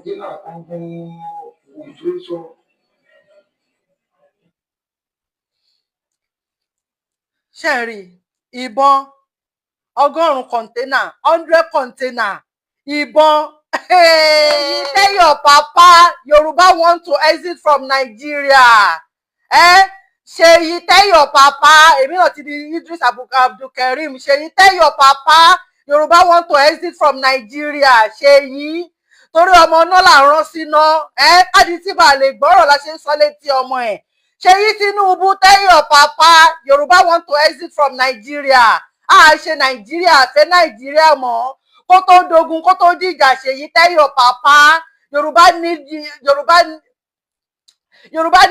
kọ̀ǹténà kan gun ìfúrésọ. ṣe rí ìbọn 100 kọ̀ǹténà 100 kọ̀ǹténà ìbọn. Tell your papa Yoruba want to exit from Nigeria. Ṣèyí tell your papa èmi náà ti di Idris Abdulkareem. Ṣèyí tell your papa Yoruba want to exit from Nigeria. Ṣèyí torí ọmọ náà là ń rán síná káàdì tí bá lè gbọ́rọ̀ la ṣe ń sọ létí ọmọ ẹ̀. Ṣèyí Tinubu tell your papa Yoruba want to exit from Nigeria. Ṣe Nàìjíríà fẹ́ Nàìjíríà mọ́ kó tó dogun kó tó dìjà. Ṣèyí tell your papa Yoruba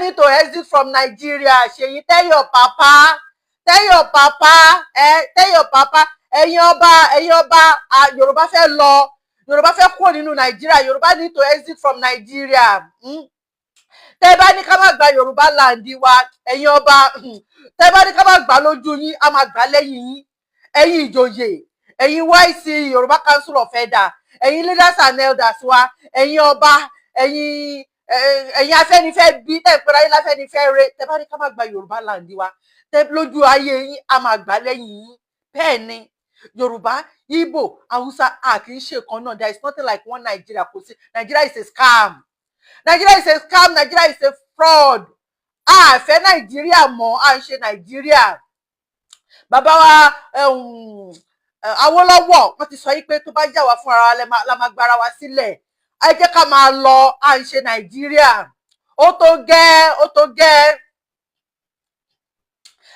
need to exit from Nigeria. Ṣèyí tell your papa tell your papa ẹ̀yin ọba Yorùbá fẹ́ lọ Yorùbá fẹ́ kúrò nínú Nàìjíríà. Yorùbá need to exit from Nigeria. Tẹ́ bá ní ká má gba Yorùbá land wa ẹ̀yin ọba tẹ́ bá ní ká má gbà lójú yín a máa gbà lẹ́yìn yín. Ẹ̀yin ìjòyè ẹ̀yin YC Yorùbá Council of Elders ẹ̀yin leaders and elders wa ẹ̀yin ọba ẹ̀yin Afẹ́nifẹ́re bí tẹ́ pẹ́ra yín láfẹ́nifẹ́re tẹ́ bá ní ká má gba Yorùbá land wa tẹ́ lójú ayé yín a máa gbà lẹ́yìn yín. Bẹ́ẹ̀ ni Yorùbá Igbo Hausa a kì í ṣe kan náà. There is nothing like one Nigeria. Kò sí. Nigeria is a scam. Nigeria is a scam. Nigeria is a fraud. A fẹ́ Nàìjíríà mọ́ a ń ṣe Nàìjíríà. Bàbá wa Awólọ́wọ̀ wọ́n ti sọ yí pé tó bá jà wá fún ara la máa gbára wa sílẹ̀. Ẹ jẹ́ ká máa lọ à ń ṣe Nàìjíríà. Ó tó gẹ́ ó tó gẹ́.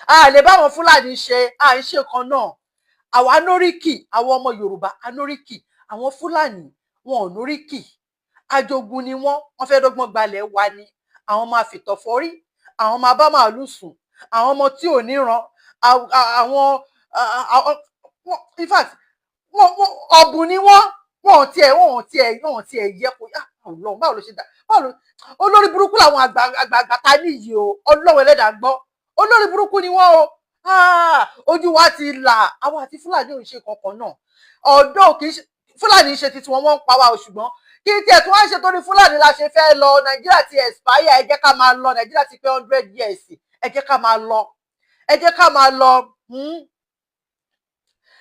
A lè bá àwọn Fúlàní ṣe à ń ṣe kan náà. Àwa nóríkì àwọn ọmọ Yorùbá anóríkì àwọn Fúlàní wọn ò nóríkì. Ajogun ni wọ́n fẹ́ dọ́gbọ́n gbalẹ̀ wa ni. Àwọn máa fìtọ̀ fọ́rí àwọn máa bá màálù sùn àwọn ọmọ tí ò níran àwọn in fact ọ̀bùn ni wọn ò tiẹ̀ yẹ kó Ọlọ́run báwo ló ṣe dá báwo olórí burúkú làwọn àgbààgbà ta níyì o Ọlọ́run ẹlẹ́dàá gbọ́ olórí burúkú ni wọ́n o ojú wa ti là àwọn àti Fúlàní ò ń ṣe kankan náà ọ̀dọ́ kì í ṣe Fúlàní ṣe ti tiwọn wọ́n ń pa wá o ṣùgbọ́n kí tiẹ̀ tí wọ́n ṣe torí Fúlàní la ṣe fẹ́ lọ Nàìjíríà ti expire ẹ jẹ́ ká máa lọ Nàìjíríà ti pé 100 years ẹ jẹ́ ká máa lọ ẹ jẹ́ ká máa lọ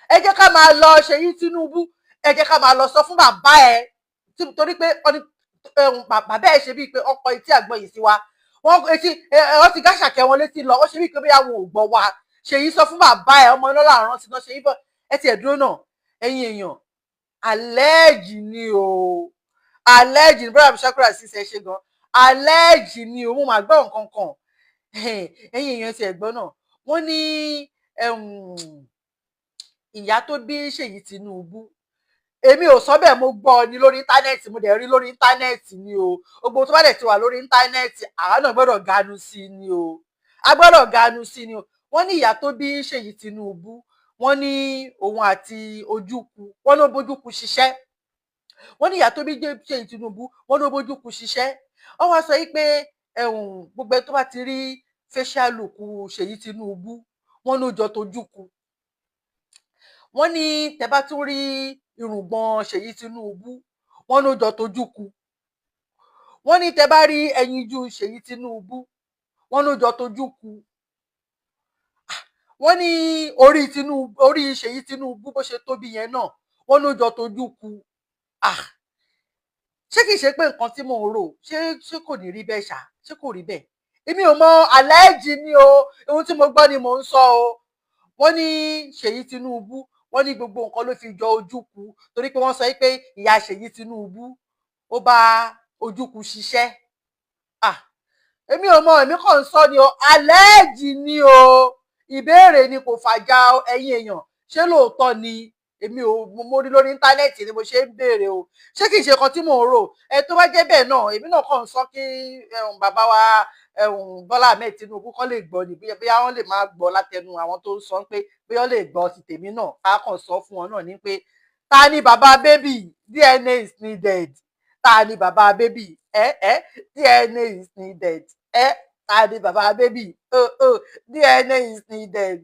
ẹ jẹ́ ká máa lọ Ṣèyí Tinubu ẹ jẹ́ ká máa lọ sọ fún bàbá ẹ torí pé bàbá ẹ ṣe bíi pé ọkọ etí àgbọn yìí sí wa wọ́n ti gáṣàkẹ́ wọn létí lọ wọ́n ṣe bíi pé bí àwọn ò gbọ́ wa Ṣèyí sọ fún bàbá ẹ ọmọ iná làárọ̀ sí náà Ṣèyí bọ́ ẹ tiẹ̀ dúró náà ẹ̀yin èèyàn àlẹ́ẹ̀jì ni o àlẹ́ẹ̀jì ni brother Shakira sì ṣe ṣe gan àlẹ́ẹ̀jì ni o mo máa gbọ́ nǹkan kan ẹ̀yin èèyàn ti ẹ̀gbọ́n náà wọ́n ní ìyá tó bí Ṣèyí Tinubu èmi ò sọ bẹ́ẹ̀ mo gbọ́ ni lórí íńtánẹ́ẹ̀tì mo dẹ̀ rí lórí íńtánẹ́ẹ̀tì ni o gbogbo tó bá dẹ̀ ti wà lórí íńtánẹ́ẹ̀tì àwa náà gbọ́dọ̀ ganu sí i ni o a gbọ́dọ̀ ganu sí i ni o wọ́n ní ìyá tó bí Ṣèyí Tinubu wọ́n ní òun àti Ojúkù wọ́n ló bójúkù ṣiṣẹ́ wọ́n ní ìyá tó bí Ṣèyí Tinubu wọ́n ló bójúkù ṣiṣẹ́ wọ́n wá sọ yìí pé gbogbo tó bá ti rí facial look Ṣèyí Tinubu wọ́n ló jọ tójúkù wọ́n ní tẹ́ bá tún rí irùngbọ̀n Ṣèyí Tinubu wọ́n ló jọ tójúkù wọ́n ní tẹ́ bá rí ẹyinjú Ṣèyí Tinubu wọ́n ló jọ tójúkù wọ́n ní orí Ṣèyí Tinubu bó ṣe tóbi yẹn náà wọ́n ló jọ tójúkù ṣé kìí ṣe pé nǹkan tí mò ń rò ṣé kò ní rí bẹ́ẹ̀ ṣá ṣé kò rí bẹ́ẹ̀ èmi ò mọ àlẹ́ẹ̀jì ni o ohun tí mo gbọ́ ni mò ń sọ o wọ́n ní Ṣèyí Tinubu wọ́n ní gbogbo nǹkan ló fi jọ Ojúkù torí pé wọ́n sọ pé ìyá Ṣèyí Tinubu ó bá Ojúkù ṣiṣẹ́ èmi ò mọ èmi kàn ń sọ ni o àlẹ́ẹ̀jì ni o ìbéèrè ni kò fàjà ẹ̀yin èèyàn ṣé lóòótọ́ ni èmi ò mo rí lórí íńtánẹ́ẹ̀tì ni mo ṣe ń béèrè o ṣé kìí ṣe kan tí mò ń rò tó bá jẹ́ bẹ́ẹ̀ náà èmi náà kàn ń sọ kí bàbá wa Bọ́lá Ahmed Tinubu kán lè gbọ́ ni bí wọ́n lè máa gbọ́ látẹnu àwọn tó ń sọ pé bí wọ́n lè gbọ́ ti tèmi náà ká kàn sọ fún wọn náà ní pé ta ni bàbá bébì DNA is needed ta ni bàbá bébì DNA is needed ta ni bàbá bébì DNA is needed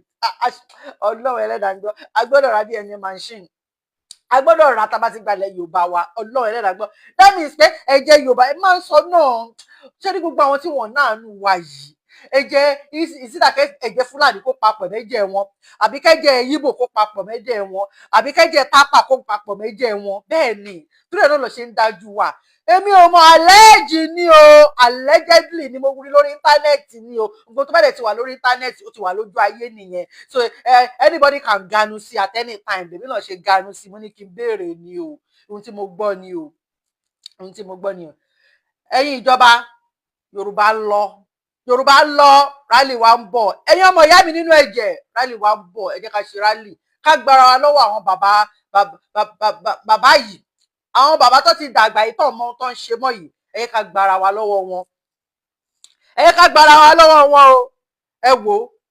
Ọlọ́run ẹlẹ́dàá gbọ́ a gbọ́dọ̀ ra DNA machine a gbọ́dọ̀ rà tá bá ti gbalẹ̀ Yorùbá wa Ọlọ́run ẹlẹ́dàá gbọ́ that means pé ẹ̀jẹ̀ Yorùbá ẹ máa ń sọ náà ṣé ní gbogbo àwọn tí wọ́n náà nù wá yìí ẹ̀jẹ̀ ìsídàkẹ́ ẹ̀jẹ̀ Fúlàní kó papọ̀ mẹ́jẹ̀ wọn àbí kẹ́jẹ̀ Yíbò kó papọ̀ mẹ́jẹ̀ wọn àbí kẹ́jẹ̀ Tápà kó papọ̀ mẹ́jẹ̀ wọn bẹ́ẹ̀ ni túlẹ̀ náà lọ ṣe ń dájú wa èmi ò mọ àlẹ́jì ni o allegedly ni mo rí lórí íńtánẹ́ẹ̀tì ni o nǹkan tó bá dẹ̀ ti wà lórí íńtánẹ́ẹ̀tì ó ti wà lójú ayé nìyẹn so anybody can ganu sí at any time lèmi náà ṣe ganu sí mo ní kí n béèrè ni o ohun tí mo gbọ́ ni o ohun tí mo gbọ́ ni o ẹ̀yin ìjọba Yorùbá lọ rally wa ń bọ̀ ẹ̀yin ọmọ ìyá mi nínú ẹ̀jẹ̀ rally wa ń bọ̀ ẹ jẹ́ ká ṣe rally ká gbára wa lọ́wọ́ àwọn bàbá yìí àwọn bàbá tó ti dàgbà yìí tó mọ tó ń ṣe mọ́ yìí ẹ jẹ́ ká gbára wa lọ́wọ́ wọn ẹ jẹ́ ká gbára wa lọ́wọ́ wọn o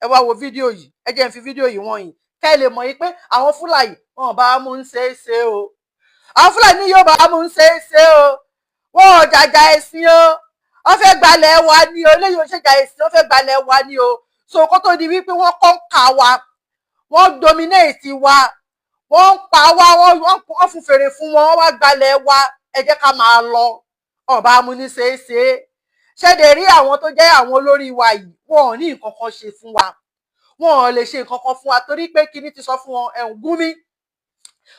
ẹ wá wo fídíò yìí ẹ jẹ́ n fi fídíò yìí wọ̀nyí kẹ́ ẹ lè mọ̀ yìí pé àwọn Fúlàní wọn bá mú ń ṣe é ṣe o àwọn Fúlàní yóò bá mú ń ṣe é ṣe o wọn ò jàjà ẹ̀sìn o wọ́n fẹ́ gbalẹ̀ wa ni o eléyìí ò ṣèjà ẹ̀sìn wọ́n fẹ́ gbalẹ̀ wa ni o so kó tó di wípé wọ́n kọ́ńkà wa wọ́n dominate wa wọ́n pa wá wọ́n fún fèrè fún wọn wọ́n wá gbalẹ̀ wa ẹ jẹ́ ká máa lọ ọba amúniṣeéṣe ṣẹ́dẹ̀ rí àwọn tó jẹ́ àwọn olórí wa yìí wọn ò ní nǹkan kan ṣe fún wa wọn ò lè ṣe nǹkan kan fún wa torí pé kíní ti sọ fún wọn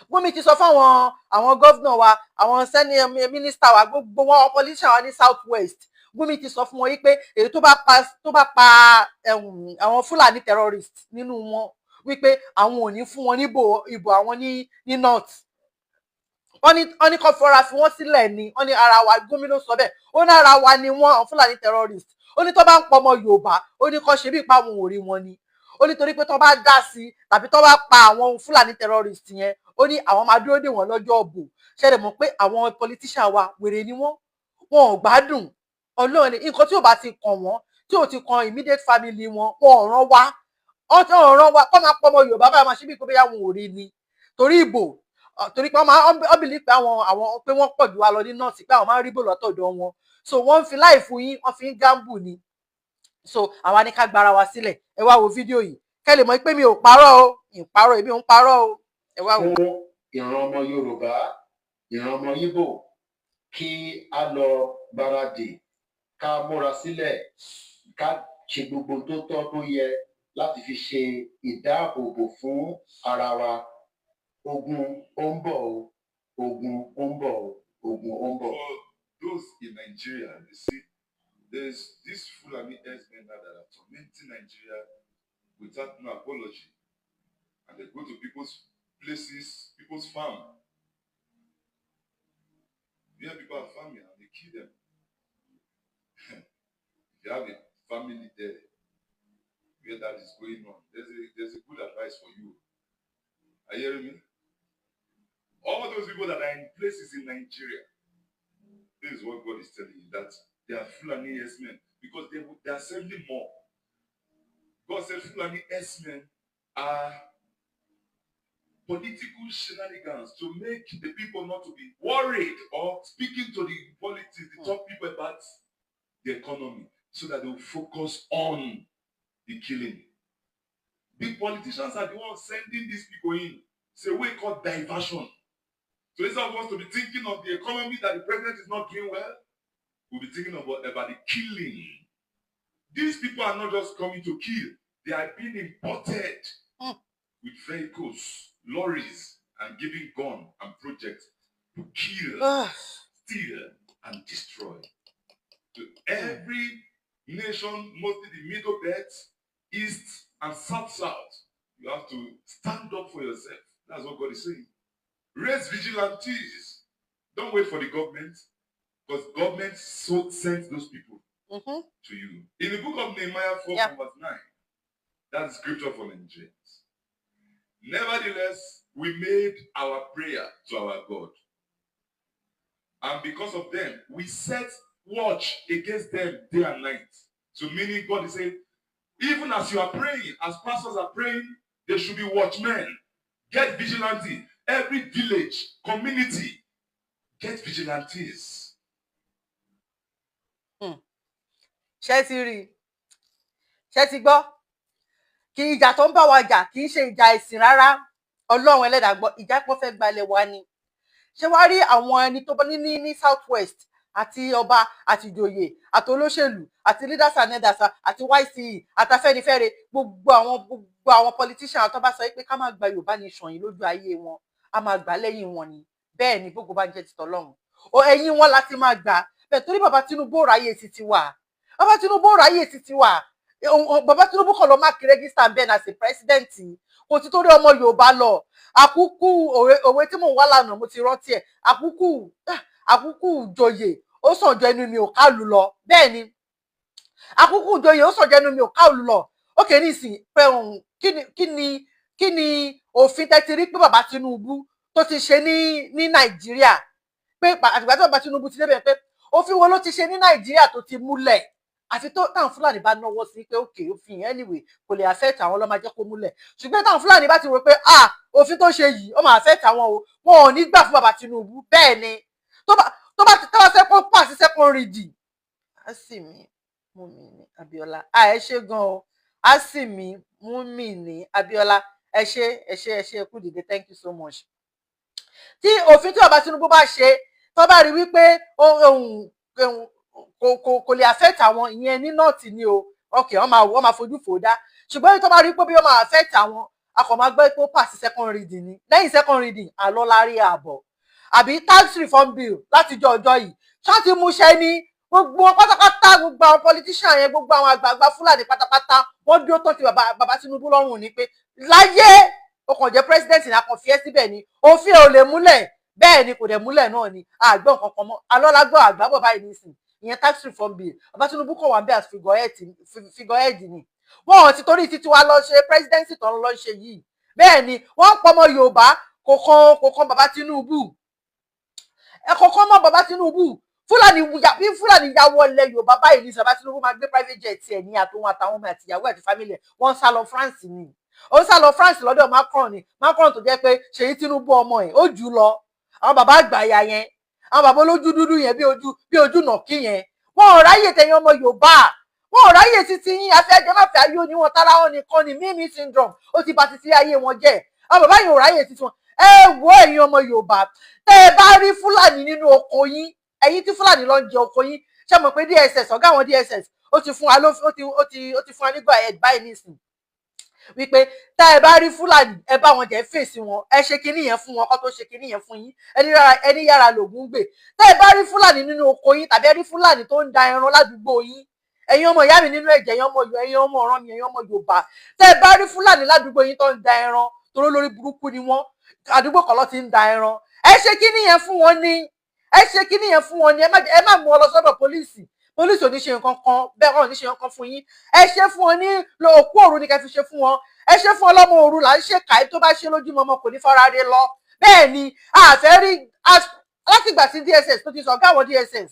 Gúnmi ti sọ fún àwọn gọ́vnà wa àwọn sẹ́ni mínísítà wa gbogbo wọn politician wa ní South West Gúnmi ti sọ fún wọn wípé èyí tó bá pa àwọn Fúlàní terrorist nínú wọn wípé àwọn ò ní fún wọn ìbò àwọn ní north wọ́n ní kó fọra fi wọ́n sílẹ̀ ni wọ́n ní ara wa Gúnmi ló sọ bẹ́ẹ̀ ó ní ara wa ni wọ́n àwọn Fúlàní terrorist ó ní tó bá ń pọ̀ ọmọ Yorùbá ó ní kó ṣe bí ipa àwọn ò rí wọn ni ó ní torí pé tó bá dá sí tàbí tó bá pa àwọn Fúlàní terrorist yẹn ó ní àwọn máa dúró dè wọ́n lọ́jọ́ ọ̀bọ̀ ṣẹlẹ̀ mọ̀ pé àwọn politician wa wèrè ni wọn ò gbádùn Ọlọ́run ní nǹkan tí ò bá ti kàn wọ́n tí ò ti kan immediate family wọn ò ràn wá kọ́ máa pọ̀ ọmọ Yorùbá báyìí máa ṣe bí ìkóbẹ́yà wọn ò rí ni torí ìbò torí pé wọ́n bìlí pé àwọn pé wọ́n pọ̀ jù wá lọ ní nọ́ọ̀sì pé àwọn máa ń rí bò lọ́tọ̀dọ̀ wọn so wọ́n ń fi láì fún yín wọ́n fi ń gámbù ni so àwa ní ká gbára wa sílẹ̀ ẹ wá wo fídíò yìí kẹ́ lè mọ̀ pé mi ò parọ́ o ìparọ́ èmi ò ń parọ́ o ẹ wá wo. ìran ọmọ Yorùbá ìran ọmọ Ìgbò kí a lọ gbáradì ká múra sílẹ̀ ká ṣe gbogbo tó tọ́ tó yẹ láti fi ṣe ìdáàbòbò fún ara wa ogun ó ń bọ̀ o ogun ó ń bọ̀ o ogun ó ń bọ̀. For those in Nigeria, you see, there's this Fulani herdsmen that are tormenting Nigeria without no apology, and they go to people's places, people's farm. Where people are farming and they kill them. If you have a family there where that is going on, there's a good advice for you. Are you hearing me? All those people that are in places in Nigeria, this is what God is telling you, that they are Fulani herdsmen because they are sending more. God said Fulani herdsmen are political shenanigans to make the people not to be worried or speaking to the politics, the top people about the economy, so that they will focus on the killing. Big politicians are the ones sending these people in. It's a way called diversion. So instead of us to be thinking of the economy that the president is not doing well, we'll be thinking about the killing. These people are not just coming to kill. They are being imported with vehicles, lorries, and giving gun and projects to kill, steal, and destroy. To every nation, mostly the Middle Belt, East, and South, you have to stand up for yourself. That's what God is saying. Raise vigilantes. Don't wait for the government, because government sends those people to you. In the book of Nehemiah 4, verse 9, that's scripture for Nigerians. Nevertheless, we made our prayer to our God. And because of them, we set watch against them day and night. So meaning God is saying, even as you are praying, as pastors are praying, there should be watchmen. Get vigilante. Every village, community, get vigilantes. Ṣé ti rí? Ṣé ti gbọ́? Kí ìjà tó ń bá wa jà kì í ṣe ìjà ẹ̀sìn rárá. Ọlọ́run ẹlẹ́dàá gbọ́ ìjà pọ̀ fẹ́ gbalẹ̀ wa ni ṣé wàá rí àwọn ẹni tó bá ní south west àti ọba àti ìjòyè àti olóṣèlú àti leaders and leaders àti YCE àtàfẹ́nifẹ́re gbogbo àwọn politician tó bá sọ pé ká máa gba Yorùbá nation yìí lójú ayé wọn a máa gbà lẹ́yìn wọn ni bẹ́ẹ̀ ni gbogbo bá ń jẹ́ ti tọ́lọ́run ẹ̀yìn wọn láti máa gbà bẹ́ẹ̀ torí bàbá Tinubu ò ráyè títí wà bàbá Tinubu ò ráyè títí wà bàbá Tinubu kàn lọ máàkì rẹ́gísítà bẹ́ẹ̀ náà sí pírẹ́sídẹ̀ǹtì kò ti torí ọmọ Yorùbá lọ àkúkú òwe tí mò ń wá lánàá mo ti rántí ẹ̀ àkúkú joyè ó sàn jọ ẹnu mi ò kálù lọ bẹ́ẹ̀ ni àkúkú joyè ó sàn jọ ẹnu mi ò kálù lọ ókè nísìn pé kí ni òfin tẹ́tí rí pé bàbá Tinubu tó ti ṣe ní Nàìjíríà pé àtìgbà tí bàbá Tinubu ti débẹ̀ pé òfin wo ló ti ṣe ní Nàìjíríà tó ti múlẹ̀ àfi tó táwọn Fúlàní bá náwó sí pé òkè òfin anyway kò lè affect àwọn ló máa jẹ́ kó múlẹ̀ ṣùgbọ́n táwọn Fúlàní bá ti rò pé òfin tó ṣe yìí ó máa affect àwọn o wọn ò ní gbà fún bàbá Tinubu bẹ́ẹ̀ ni tó bá ti tẹ́wọ́ sẹ́kọ̀ọ́ pàṣẹ second reading á sì mí mú mi ní Abíọ́lá ẹ ṣe gan o á sì mí mú mi ní Abíọ́lá ẹ ṣe kú dìde thank you so much. Tí òfin tí bàbá Tinubu bá ṣe tó bá rí wípé kò lè affect àwọn ìyẹn ní north ni o okay wọ́n máa fojú fò dá ṣùgbọ́n tó bá rí pé bí wọ́n máa affect àwọn a kò máa gbọ́ pé ó pass second reading ni lẹ́yìn second reading àlọ́ lárí ààbọ̀ àbí tax reform bill láti ọjọ́ yìí ṣáàtì múṣẹ ní gbogbo wọn pátápátá gbogbo àwọn politician yẹn gbogbo àwọn àgbààgbà Fúlàní pátápátá wọ́n dúró tó ti bàbá Tinubu lọ́rùn ni pé láyé ó kàn jẹ́ president ní akànfí ẹ́ síbẹ̀ ni òfin ò lè múlẹ̀ bẹ́ẹ̀ ni kò dẹ̀ múlẹ̀ náà ni àgbọ̀n kankan mọ́ alọ́lágbọ́ àgbàbọ̀ báyìí nísìn ìyẹn tax reform bill bàbá Tinubu kò wà ń bẹ́ as figurehead ni wọ́n ti torí títí wa lọ ṣe presidency tó ń lọ ṣe yìí bẹ́ẹ̀ ni wọ́n pọ̀ mọ́ Yorùbá kò kan bàbá Tinubu kọ̀ọ̀kan mọ́ bàbá Tinubu Fúlàní ya wọlé Yorùbá báyìí ní bàbá Tinubu máa gbé private jet ẹ̀ ní àtàwọn ọmọ àtìyàwó àti family wọ́n sá lọ France ni ó sá lọ France lọ́dọ̀ Macron tó jẹ́ pé Ṣèyí Tinubu ọmọ ẹ̀ ó jù lọ àwọn bàbá àgbàyà yẹn àwọn bàbá olójú dúdú yẹn bí ojú nàkí yẹn wọn ò ráyè tẹ̀yìn ọmọ Yorùbá wọn ò ráyè títí yín afẹ́jẹ́ má fẹ́ ayé oníwọ̀n tára wọn nìkan ni mímí syndrome ó ti bà títí ayé wọn jẹ́ àwọn bàbá yẹn ò ráyè títí wọn ẹ wo ẹ̀yin ọmọ Yorùbá tẹ́ ẹ bá rí Fúlàní nínú oko yín ẹ̀yin tí Fúlàní lọ ń jẹ oko yín ṣe mọ̀ pé DSS ọ̀gá àwọn DSS ó ti fún wa nígbà ẹ̀ báyìí nísìn wípé tá ẹ bá rí Fúlàní ẹ bá wọn jẹ fèsì wọn ẹ ṣe kinní yẹn fún wọn kó tó ṣe kinní yẹn fún yín ẹni yára lògùn gbè tá ẹ bá rí Fúlàní nínú oko yín tàbí ẹ rí Fúlàní tó ń da ẹran ládùúgbò yín ẹ̀yin ọmọ ìyá mi nínú ẹ̀jẹ̀ ẹ̀yin ọmọ ọ̀ràn mi ẹ̀yin ọmọ Yorùbá tá ẹ bá rí Fúlàní ládùúgbò yín tó ń da ẹran toró lórí burúkú ni wọn àdúgbò kan lọ ti ń da ẹran ẹ ṣe kinní yẹn fún wọn ni ẹ má mú ọ lọ sọ́dọ̀ pólíìsì ò ní ṣe nǹkan kan bẹ́ẹ̀ wọn ò ní ṣe nǹkan fún yín ẹ ṣe fún wọn ní òkú òru ni kẹ́ fi ṣe fún wọn ẹ ṣe fún ọlọ́mọ òru là ń ṣe kàí tó bá ṣe lójúmọ́ ọmọ kò ní fara rẹ lọ bẹ́ẹ̀ ni àfẹ́ rí látìgbà tí DSS tó ti sọ ọ̀gá àwọn DSS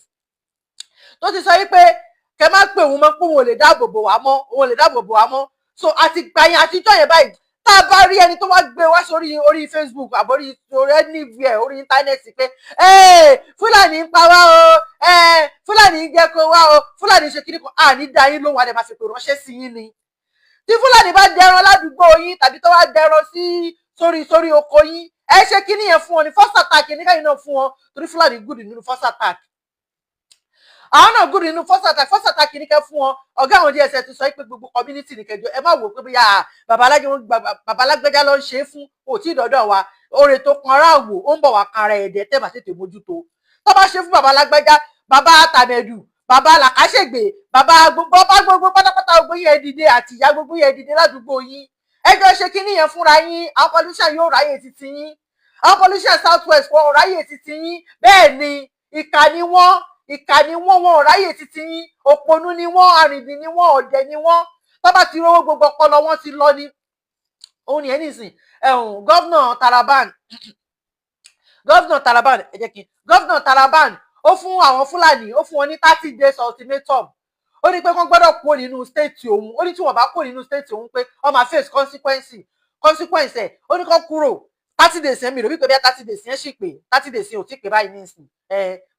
tó ti sọ yí pé kẹ má pè òun mọ́ pé òun ò lè dáàbò bò wá mọ́ so àti gbàyàn àtijọ́ yẹn báyìí tá a bá rí ẹni tó wá gbé wá sórí orí Facebook àbórí anywhere orí íńtánẹ́ẹ̀tì pé Fúlàní ń pa wá o Fúlàní ń jẹ́ kó wá o Fúlàní ṣe kíní kan àní dá yín lóhùn àdè máa fi pè ránṣẹ́ sí yín ni tí Fúlàní bá dẹran ládùúgbò yín tàbí tó wá dẹran sí sórí oko yín ẹ ṣe kíní yẹn fún wọn ní first attack ní káyìn náà fún wọn torí Fúlàní good nínú first attack àwọn náà good nínú first attack ní kẹ́ fún wọn ọ̀gá àwọn DSS ti sọ pé gbogbo community ní kẹjọ ẹ má wò pé bóyá babalágbẹ́já ló ń ṣe é fún òtí ìdọ́dọ̀ wa oore tó kan ara wò ó ń bọ̀ wá kanra ẹ̀dẹ̀ tẹ́ bá tètè mójútó tó bá ṣe fún babalágbẹ́já bàbá tàmẹ̀dù bàbá làkàṣègbè bàbá gbogbo pátápátá gbogbo yẹn dìde àti ìyá gbogbo yẹn dìde ládùúgbò yín ẹjọ́ ṣe kíní yẹn fúnra yín àwọn politician yóò ráyè títí yín àwọn politician south west wọn ò ráyè títí yín bẹ́ẹ̀ ni ìkà ni wọ́n wọn ò ráyè títí yín òpònú ni wọ́n arìndìn ni wọ́n ọ̀dẹ̀ ni wọ́n tó bá ti rówó gbogbo ọpọlọ wọn ti lọ ní òun ni ẹ nìsín gọ́vnà Taraban ó fún àwọn Fúlàní ó fún wọn ní 30 days ultimatum ó ní pé wọ́n gbọ́dọ̀ kúrò nínú state òun ó ní tí wọ́n bá kúrò nínú state òun pé wọ́n máa face consequence ẹ̀ ó ní kó kúrò 30 days yẹn mi rò wípé bí 30 days yẹn sì pé 30 days yẹn ò tí pé báyìí nísìn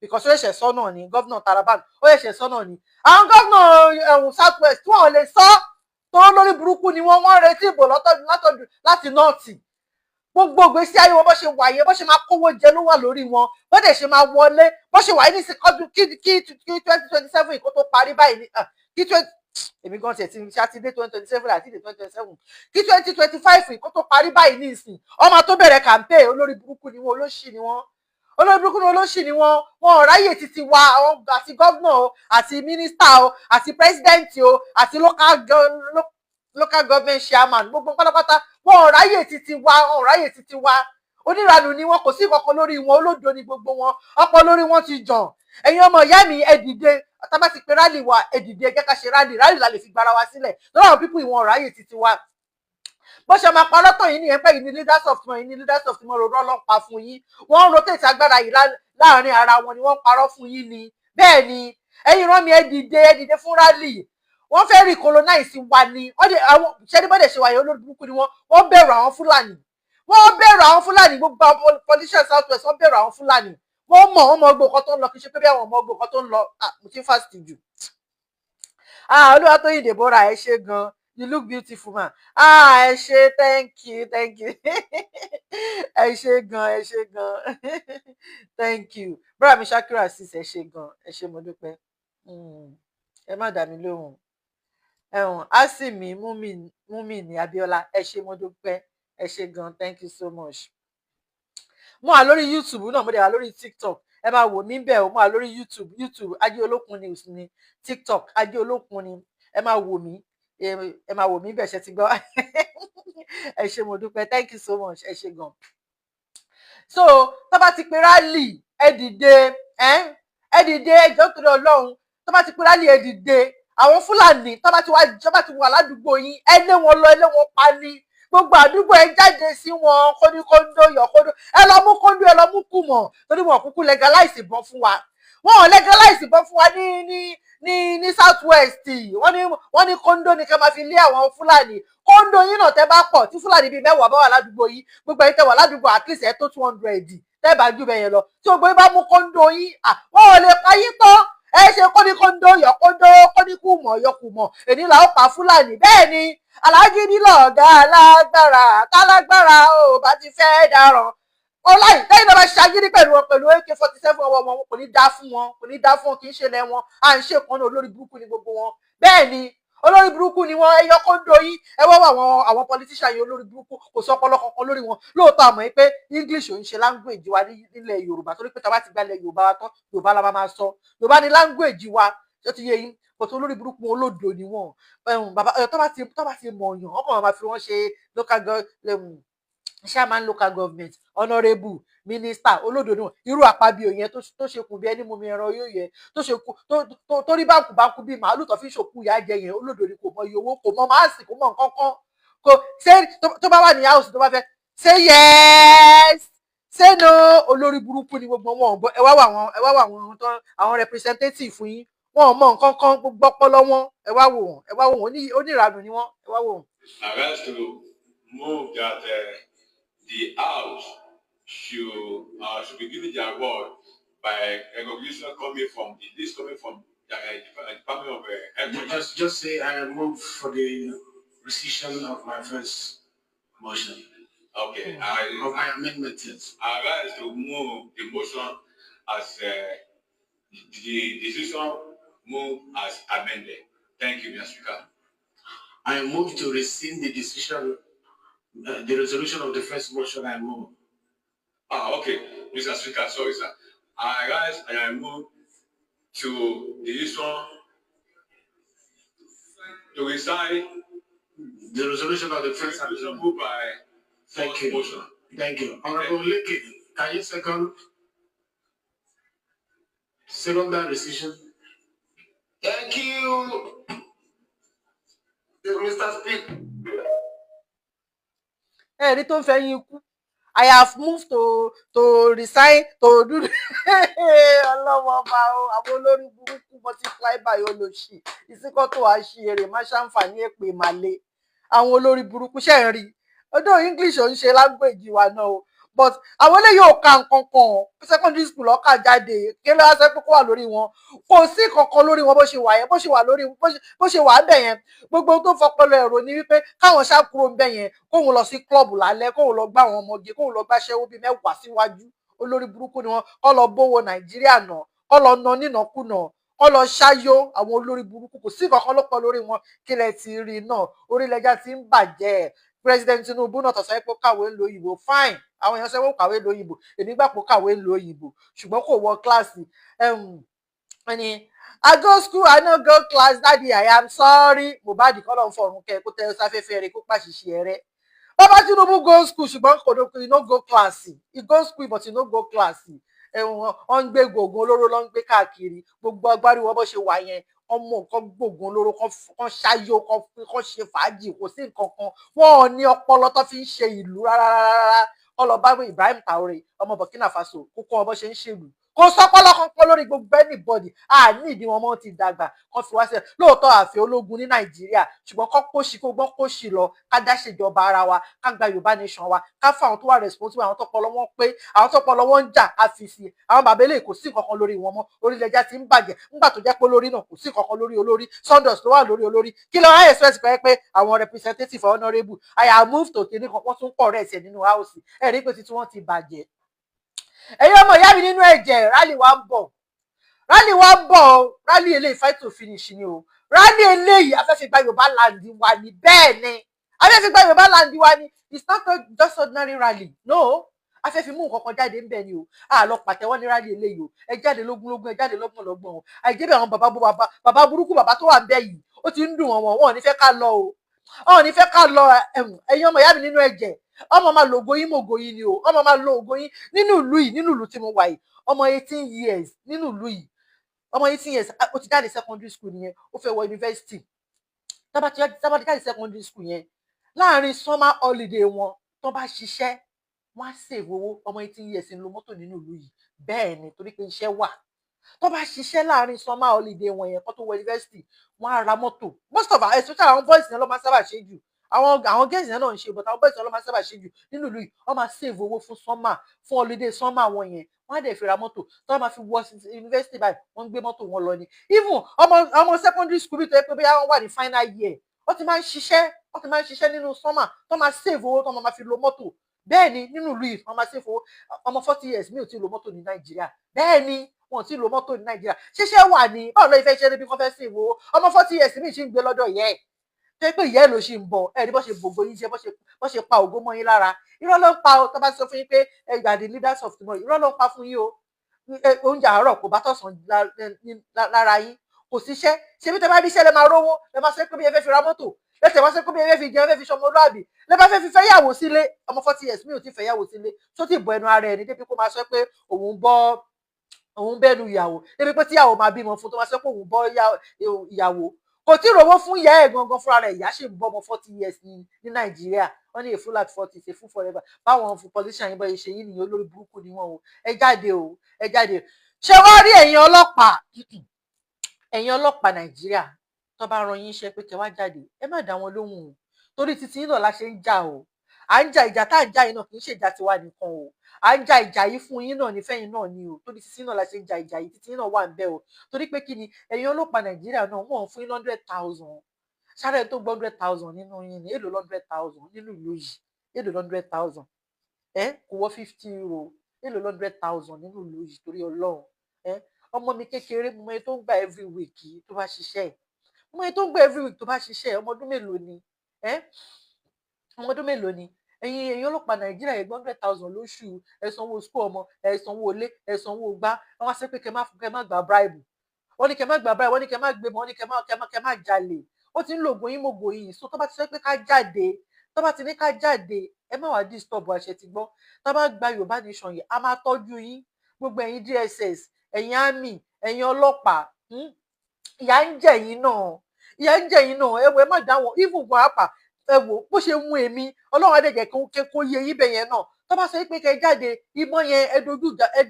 because ó ṣẹ̀ṣẹ̀ sọ náà ni gọ́vnà Taraban ó ṣẹ̀ṣẹ̀ sọ náà ni àwọn gọ́vnà south west tí wọ́n lè sọ tó lórí burúkú ni wọ́n retí ìbò láti nọ́ọ̀tì gbogbo ìgbésí ayé wọn bó ṣe wà yẹn bó ṣe máa kówó jẹ ló wà lórí wọn bó dẹ̀ ṣe máa wọlé bó ṣe wà ní ọdún kí 2027 kó tó parí báyìí kí 20 èmi gan tiẹ̀ ti ṣàtidé 2027 àti 2027 kí 2025 kó tó parí báyìí ní ìsìn ọmọ tó bẹ̀rẹ̀ campaign olórí burúkú ni wọn olóṣì ni wọn olórí burúkú ni olóṣì ni wọn ò ráyè títí wa àwọn àti gọ́vnà o àti mínísítà o àti pírẹsidẹ́ǹtì o àti local government chairman gbogbo pátápátá wọn ò ráyè títí wa oníranù ni wọn kò sí kankan lórí wọn olódo ni gbogbo wọn ọ̀pọ̀ lórí wọn ti jàn ẹ̀yin ọmọ ìyá mi ẹ dìde tá bá ti pe rally wa ẹ dìde ẹ jẹ́ ká ṣe rally la lè fi gbara wa sílẹ̀ lọ́wọ́ àwọn pípù ìwọ̀n ò ráyè títí wa bó ṣe máa parọ́ tàn yín nìyẹn pé yìí ni leaders of tomorrow yìí ni leaders of tomorrow ọlọ́pàá fún yín wọ́n ń rotate agbára yìí láàrin ara wọn ni wọ́n ń parọ́ fún yín ni bẹ́ẹ̀ ni ẹ̀yin rán mi ẹ dìde fún rally wọ́n fẹ́ recolonize wa ni ṣẹ́ni bọ́dẹ̀ ṣe wáyé olórí burúkú ni wọ́n bẹ̀rù àwọn Fúlàní gbogbo àwọn politicians south west wọ́n bẹ̀rù àwọn Fúlàní wọ́n mọ̀ ọgbọ̀n kan tó ń lọ kì í ṣe pé bí àwọn ọmọ ọgbọ̀n kan tó ń lọ mo ti fast jù Olúwatóyìn Deborah ẹ ṣé gan you look beautiful ma ẹ ṣé thank you ẹ ṣé gan thank you brother mi Shakira sis ẹ ṣé gan ẹ ṣé mo dúpẹ́ ẹ má dá mi lóhùn Asimi Mumi ní Abíọ́lá ẹ ṣé mo dúpẹ́ ẹ ṣé gan thank you so much mo wà lórí YouTube náà mo dẹ̀ wà lórí TikTok ẹ máa wò mí bẹ́ẹ̀ mo wà lórí YouTube Ajé Olókun News ni TikTok Ajé Olókun ni ẹ máa wò mí bẹ́ẹ̀ ṣe ti gbọ́ ẹ ṣé mo dúpẹ́ thank you so much ẹ ṣé gan so tó bá ti pe rally ẹ dìde ẹjọ́ torí Ọlọ́run tó bá ti pe rally ẹ dìde àwọn Fúlàní tó bá ti wà ládùúgbò yín ẹ lé wọn lọ ẹ lé wọn pa ní gbogbo àdúgbò ẹ jáde sí wọn kóníkóńdó yọkóńdó ẹ lọ mú kóńdó ẹ lọ mú kùmọ̀ torí wọn kúkú legalize ìbọn fún wa wọn ò legalize ìbọn fún wa ní south west wọ́n ní kóńdó ni ká máa fi lé àwọn Fúlàní kóńdó yín náà tẹ́ bá pọ̀ tí Fúlàní bíi 10 bá wà ládùúgbò yín gbogbo ẹ̀yin tẹ́ wà ládùúgbò at least ẹ tó 200 tẹ́ bá jù bẹ́ẹ̀ yẹn lọ tí gbogbo yín bá mú kóńdó yín wọn ò lè pa yín tán ẹ ṣe kóníkóńdó yọkóńdó kóníkùmọ̀ yọkùmọ̀ èní là ó pa Fúlàní bẹ́ẹ̀ ni alágídí lọ̀gá alágbára kálágbára ò bá ti fẹ́ dáràn ọláì lẹ́yìn náà bá ṣagídí pẹ̀lú AK-47 ọwọ́ wọn kò ní dá fún wọn kì í ṣe lẹ́ wọn à ń ṣe kan ní olórí burúkú ni gbogbo wọn bẹ́ẹ̀ ni olórí burúkú ni wọn ẹyọ kóńdó yín ẹ wọ́n àwọn politician yìí olórí burúkú kò sọ ọpọlọ kankan lórí wọn lóòótọ́ àmọ́ pé English ò ń ṣe language wa nílẹ̀ Yorùbá torí pé tá bá ti gbalẹ̀ Yorùbá wa tán Yorùbá la máa sọ Yorùbá ni language wa tó ti yé yín kò tó olórí burúkú olódo ni wọn bàbá tó bá ti mọ̀ ọ̀yàn ọkọ̀ máa fi wọ́n ṣe chairman local government honourable minister olódo ni wọn irú Àpábíò yẹn tó ṣe kù bí ẹni mú mi ẹran yóò yẹ tó ṣe kù tó rí báńkù bíi màálù tó fi ṣòkú ìyá jẹ yẹn olódo ni kò mọ iye owó kò mọ máàsì kò mọ nǹkan kan kò ṣe tó bá wà ní house tó bá fẹ́ say yes say no olórí burúkú ni gbogbo wọn ẹ wá wà àwọn representative fún yín wọn ò mọ nǹkan kan gbogbo ọpọlọ wọn ẹ wá wò wọn oníranù ni wọn ẹ wá wò wọn. Arrest to move that the house should be given the award by recognition coming from the Department of Health. Just say I move for the rescission of my first motion. Okay. Of my amendment, yes. I rise to move the motion as the decision moved as amended. Thank you, Mr. Speaker. I move to rescind the decision, the resolution of the first motion I move. Okay, Mr. Speaker, sorry, sir. I rise and I move to the decision to resign the resolution of the first resolution moved by Thank you. motion. Thank you. Honorable Leke, can you second that decision? Thank you, Mr. Speaker. Ẹ̀rí tó ń fẹ́ yín kú I have moved to resign to do ọlọ́wọ́ ọba o àwọn olórí burúkú multiply by olóṣì ìsìnkọ́ tó wàá ṣe èrè má ṣàǹfààní èpè màlẹ́ àwọn olórí burúkú ṣe ń rí ọdún English ò ń ṣe language wa náà o but àwọn eléyìí ò ka nǹkan kan secondary school ọkà jáde kí ló wá sọ pé kó wà lórí wọn kò sí kankan lórí wọn bó ṣe wà yẹn bó ṣe wà lórí bó ṣe wà bẹ̀ yẹn gbogbo tó fọpọlọ ẹ̀rọ ni wípé káwọn ṣá kúrò ń bẹ̀ yẹn kóun lọ sí klọ́ọ̀bù lálẹ́ kóun lọ gbá àwọn ọmọge kóun lọ gbáṣẹ́wó bíi mẹ́wàá síwájú olórí burúkú ni wọn kọ́ lọ bówó nàìjíríà náà kọ́ lọ ná nínàkúnà kọ́ lọ ṣáyó àwọn olórí burúkú kò sí kankan ló pọ̀ lórí wọn kí lẹ ti rí náà orílẹ̀-èdè ti ń bàjẹ́ president Tinubu náà tọ̀sán pé kàwé ń lo òyìnbó fine àwọn èèyàn sẹ́wọ́n kàwé ń lo òyìnbó èmi gbà pé kàwé ń lo òyìnbó ṣùgbọ́n kò wọ kíláàsì ẹni I go school I no go class daddy I am sorry Mohbad kọ́ ló ń fọ̀rùn kẹ́ kó tẹ́ sáfẹ́fẹ́ rẹ̀ kó pàṣìṣe rẹ̀ Baba Tinubu go school ṣùgbọ́n kò no go class he go school but he no go class wọ́n ń gbé gbòògùn olóró ló ń gbé káàkiri gbogbo agbárí wọn bó ṣe wà yẹn ọmọ nǹkan gbòògùn olóró kan ṣáyó kan ṣe fàájì kò sí nǹkan kan wọn ò ní ọpọlọ tó fi ń ṣe ìlú rárá ọlọba Ibrahim Traore ọmọ Burkina Faso kókó wọn bó ṣe ń ṣèlú kò sọpọlọ kankan lórí gbogbo anybody ní ìdí wọn mọ ti dàgbà kan fi wá sílẹ̀ lóòótọ́ àfẹ́ ológun ní Nàìjíríà ṣùgbọ́n kọ́ kóṣì kó gbọ́n kóṣì lọ ká dá ṣèjọba ara wa ká gba Yorùbá nation wa ká fún àwọn tó wà responsible àwọn tó pọlọ wọn pé àwọn tó pọlọ wọn ń jà ká fi sí àwọn bàbá eléyìí kò sí kankan lórí wọn mọ́ orílẹ̀-èdè ti ń bàjẹ́ nígbà tó jẹ́ pé lórí náà kò sí kankan lórí olórí Sanders ló wà lórí olórí kí ló wáyé express pé àwọn representative honourable I have moved to kìíní kan wọ́n tún pọ̀ rẹ̀ ẹ̀sẹ̀ nínú house ẹ̀rí pé títí wọ́n ti bàjẹ́ ẹ̀yin ọmọ ìyá mi nínú ẹ̀jẹ̀ rally wa ń bọ̀ rally eléyìí fight to finish ni o rally eléyìí a fẹ́ fi gba Yorùbá land wa ni bẹ́ẹ̀ ni a fẹ́ fi gba Yorùbá land wa ni it's not just ordinary rally no a fẹ́ fi mú nǹkan kan jáde ńbẹ̀ ni o a lọ pàtẹ́wọ́ ní rally eléyìí o ẹ jáde lógúnlógún ẹ jáde lọ́gbọ̀nlọ́gbọ̀n o àìjẹ́bẹ̀ àwọn bàbá burúkú bàbá tó wà ńbẹ̀ yìí ó ti ń dùn wọn ò ní fẹ́ ká lọ o wọn ò ní fẹ́ ká lọ ẹ̀yin ọmọ ìyá mi nínú ẹ̀jẹ̀ ọmọ máa lo ògo yín mògo yín ni o ọmọ máa lo ògo yín nínú ìlú tí mo wà yìí ọmọ 18 years nínú ìlú yìí ọmọ 18 years ó ti jáde secondary school nìyẹn ó fẹ́ wọ university tábà ti jáde secondary school yẹn láàrin summer holiday wọn tó bá ṣiṣẹ́ wọ́n á save owó ọmọ 18 years ń lo mọ́tò nínú ìlú yìí bẹ́ẹ̀ ni torí pé iṣẹ́ wà tó bá ṣiṣẹ́ láàrin summer holiday wọn yẹn kó tó wọ university wọ́n á ra mọ́tò most of our especially àwọn boys yẹn ló máa sábà ṣe jù àwọn girls yẹn náà ń ṣe but àwọn boys yẹn ló máa sábà ṣe jù nínú ìlú yìí wọ́n máa save owó fún summer fún holiday summer wọn yẹn wọ́n á dẹ̀ fi ra mọ́tò tó máa fi wọ university báyìí wọ́n ń gbé mọ́tò wọn lọ ni even ọmọ secondary school bí tó yẹ pé bóyá wọ́n wà ní final year wọ́n ti máa ń ṣiṣẹ́ nínú summer tó máa save owó tó máa fi lo mọ́tò bẹ́ẹ̀ ni nínú ìlú yìí wọ́n máa save owó ọmọ 40 years mi ò tí ì lo mọ́tò ní Nàìjíríà bẹ́ẹ̀ ni wọn ò tí ì lo mọ́tò ní Nàìjíríà ṣíṣẹ́ wà ní báwo ló fẹ́ ṣe níbi kan fẹ́ save owó ọmọ 40 years mi ṣì ń gbé lọ́dọ̀ yẹ ẹ̀ pé ìyá ẹ̀ ló ṣì ń bọ̀ ẹ̀rí bó ṣe gbogbo yín jẹ́ bó ṣe pa ògo mọ́ yín lára irọ́ ló ń pa ọ tó bá sọ fún yín pé you are the leaders of tomorrow irọ́ ló ń pa fún yín o oúnjẹ àárọ̀ kò bá tọ̀sán lára yín kò síṣẹ́ ṣebí tẹ bá rí iṣẹ́ lẹ máa rówó lẹ máa ṣe pé bí ẹ fẹ́ fi ra mọ́tò lẹ́sẹ̀ wá ṣe pé bí ẹ fẹ́ fi jẹun ẹ fẹ́ fi ṣọmọ olúàbí lẹ bá fẹ́ fi fẹ́ yàwó sílé ọmọ 40 years mi ò tí fẹ́ yàwó sílé tó ti bọ ẹnu ara ẹ̀ ní débi kó máa sọ pé òun bẹ́nu ìyàwó débi pé tíyàwó máa bímọ fún tó máa sọ pé òun bọ́ ìyàwó kò tí rówó fún ìyá ẹ̀ gangan fúnra rẹ̀ ìyá ṣì ń bọ́ ọmọ 40 years ní Nàìjíríà wọ́n ní a fool at 40 is a fool forever báwọn politician yín bọ́ ṣe yín nìyẹn olórí burúkú ni wọ́n o ẹ jáde ṣé wọ́n rí ẹ̀yin ọlọ́pàá Nàìjíríà tó bá rán yín iṣẹ́ pé kẹ́ wá jáde ẹ má dá wọn lóhùn o torí títí yín náà la ṣe ń jà o à ń jà ìjà tá à ń jà yìí náà kì í ṣe ìjà tiwa nìkan o à ń jà ìjà yìí fún yín náà nífẹ̀ẹ́ yín náà ni o torí títí náà la ṣe ń jà ìjà yìí títí náà wà ń bẹ o torí pé kí ni ẹ̀yin ọlọ́pàá Nàìjíríà náà wọ́n fún yín 100,000 sáré tó gbọ́ 100,000 nínú yín ni èlò 100,000 nínú ìlú yìí èlò 100,000 kò wọ́ 50 euro èlò 100,000 nínú ìlú yìí torí Ọlọ́run ọmọ mi kékeré mo mọ iye tó ń gbà every week tó bá ṣiṣẹ́ ọmọ yẹn tó ń gbé every week tó bá ṣiṣẹ́ ọmọ ọdún mélòó ni ẹ̀yin ọlọ́pàá Nàìjíríà yẹn 100,000 lóṣù ẹ sanwó school ọmọ ẹ sanwó ilé ẹ sanwó gbá wọ́n wá sọ pé kẹ́ má gba bribe wọ́n ní kẹ́ má gba bribe wọ́n ní kẹ́ má gbé wọ́n ní kẹ́ má jalè ó ti ń lo ògùn yín mògò yìí so tó bá ti sọ pé ká jáde tó bá ti ní ká jáde ẹ má wá disturb àṣẹ ti gbọ́ tó bá gba Yorùbá nation yìí a máa tọ́jú yín gbogbo ẹ̀yin DSS ẹ̀yin army ẹ̀yin ọlọ́pàá ìyà ń jẹ yín náà ẹ wò ẹ má dá wọn even gan apá ẹ wò bó ṣe mú èmi Ọlọ́run adẹjẹ kó yé yín bẹ yẹn náà tó bá sọ pé kẹ́ jáde ìbọn yẹn ẹ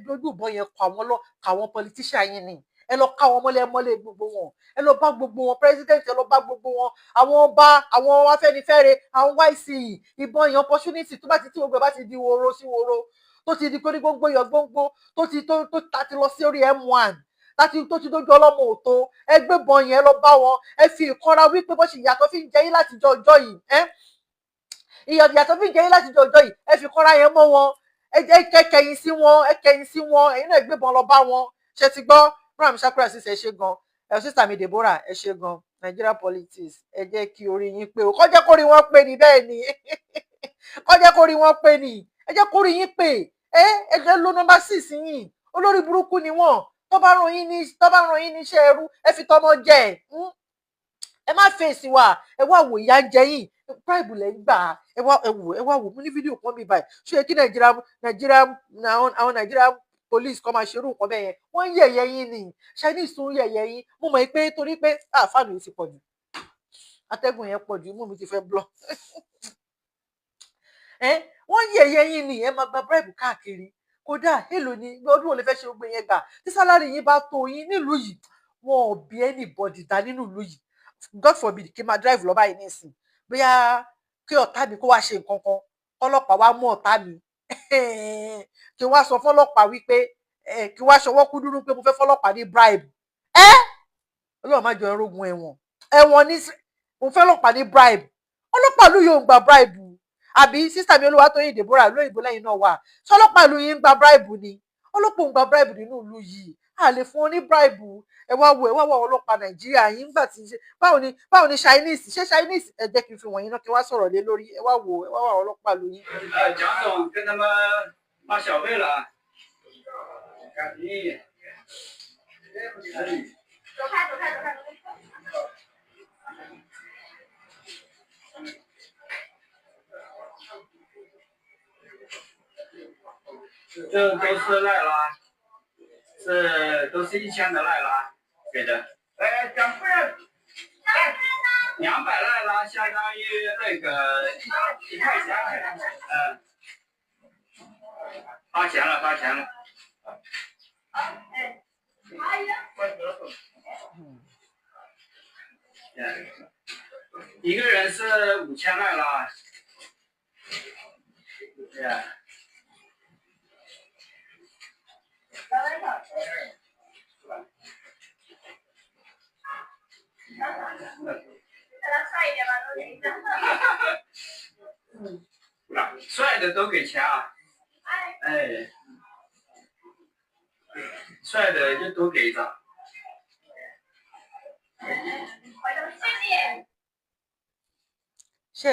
dojú ìbọn yẹn kọ àwọn politician yín ni ẹ lọ ká wọn mọ́lẹ̀ gbogbo wọn, ẹ lọ bá gbogbo wọn president, ẹ lọ bá gbogbo wọn àwọn ọba, àwọn Afẹ́nifẹ́re, àwọn YC, ìbọn yẹn opportunity tó bá ti tí gbogbo ẹ bá ti di woro sí woro, tó ti di kórí gbogbo yọ gbogbo, tó ti lọ sí orí M1 tó ti dójú ọlọ́mọ òtó, ẹ gbébọn yẹn lọ bá wọn, ẹ fi ìkanra wípé bó ṣe ìyàtọ̀ fi ń jẹ yín láti ọjọ́ yìí, ìyàtọ̀ fi ń jẹ yín láti ọjọ́ yìí, ẹ fi ìkanra yẹn mọ́ wọn, ẹ kẹ̀yìn sí wọn, ẹ̀yin náà gbébọn lọ bá wọn. Ṣé ti gbọ́? Ram Shakura sì ṣe gan, sísà mi Deborah ẹ ṣe gan. Nigeria politics ẹ jẹ́ kí orí yín pé o, kọ́ jẹ́ kórí wọn pé ni, bẹ́ẹ̀ ni kọ́ jẹ́ kórí wọn pé ni, ẹ jẹ́ kórí yín pé ẹ jẹ́ ló nọ́mbà 6 yín, olórí burúkú ni wọ́n, tó bá ràn yín níṣẹ́ ẹrú ẹ fi tọmọ jẹ, ẹ má fèsì wa, ẹ wá wò ìyà ń jẹ yín, bribe lẹ ń gbà, ẹ wá wò mú ní fídíò kan bí báyìí, ṣé yẹ kí Nigeria police kọ́ máa ṣerú nǹkan bẹ́ẹ̀ yẹn, wọ́n ń yẹ̀yẹ́ yín ni, Chinese tún yẹ̀yẹ́ yín, mo mọ̀ pé torí pé fáànù yìí ti pọ̀ jù, atẹ́gùn yẹn pọ̀ jù, mú mi ti fẹ́ blọ́ wọ́n yẹ̀yẹ́ yín ni, ẹ máa gba bribe káàkiri, kódà èlò ni ọdún wo lè fẹ́ ṣe gbogbo yẹn gbà, tí sálárì yín bá tó yín nílùú yìí, wọn ò bí anybody dá nínú ìlú yìí, God forbid kí n máa drive lọ báyìí nísìn, bóyá kí ọ̀tá mi kó wá ṣe nǹkan kan, ọlọ́pàá wá mú ọ̀tá mi kí wá sọ fọ́lọ́pàá wípé kí wá ṣọwọ́ kú dúró pé mo fẹ́ fọ́lọ́pàá ní bribe, Ọlọ́run má jọ ẹrógun ẹ̀wọ̀n ní mo fẹ́ ọlọ́pàá ní bribe, ọlọ́pàá ìlú yóò gba bribe, àbí sísà mi Olúwatóyìn Deborah lóyìnbó lẹ́yìn náà wà, ṣọlọ́pàá ìlú yìí ń gba bribe ni, ọlọ́pàá ń gba bribe nínú ìlú yìí, a lè fún ọ ní bribe, ẹ wá wo ọlọ́pàá Nàìjíríà yìí ńgbà tí báwo ni Chinese, ṣé Chinese, ẹ jẹ́ kí n fi wọ̀nyí náà kí wá sọ̀rọ̀ lé lórí, ẹ wá wo ọlọ́pàá ìlú yìí. 蒋总跟他们骂小贝了，赶紧。走开。这都是赖啦，都是1000的赖啦，给的。蒋夫人，200赖啦，相当于那个1块钱，发钱了。一个人是5000赖啦。帅的都给钱啊！帅的就多给一张。ṣé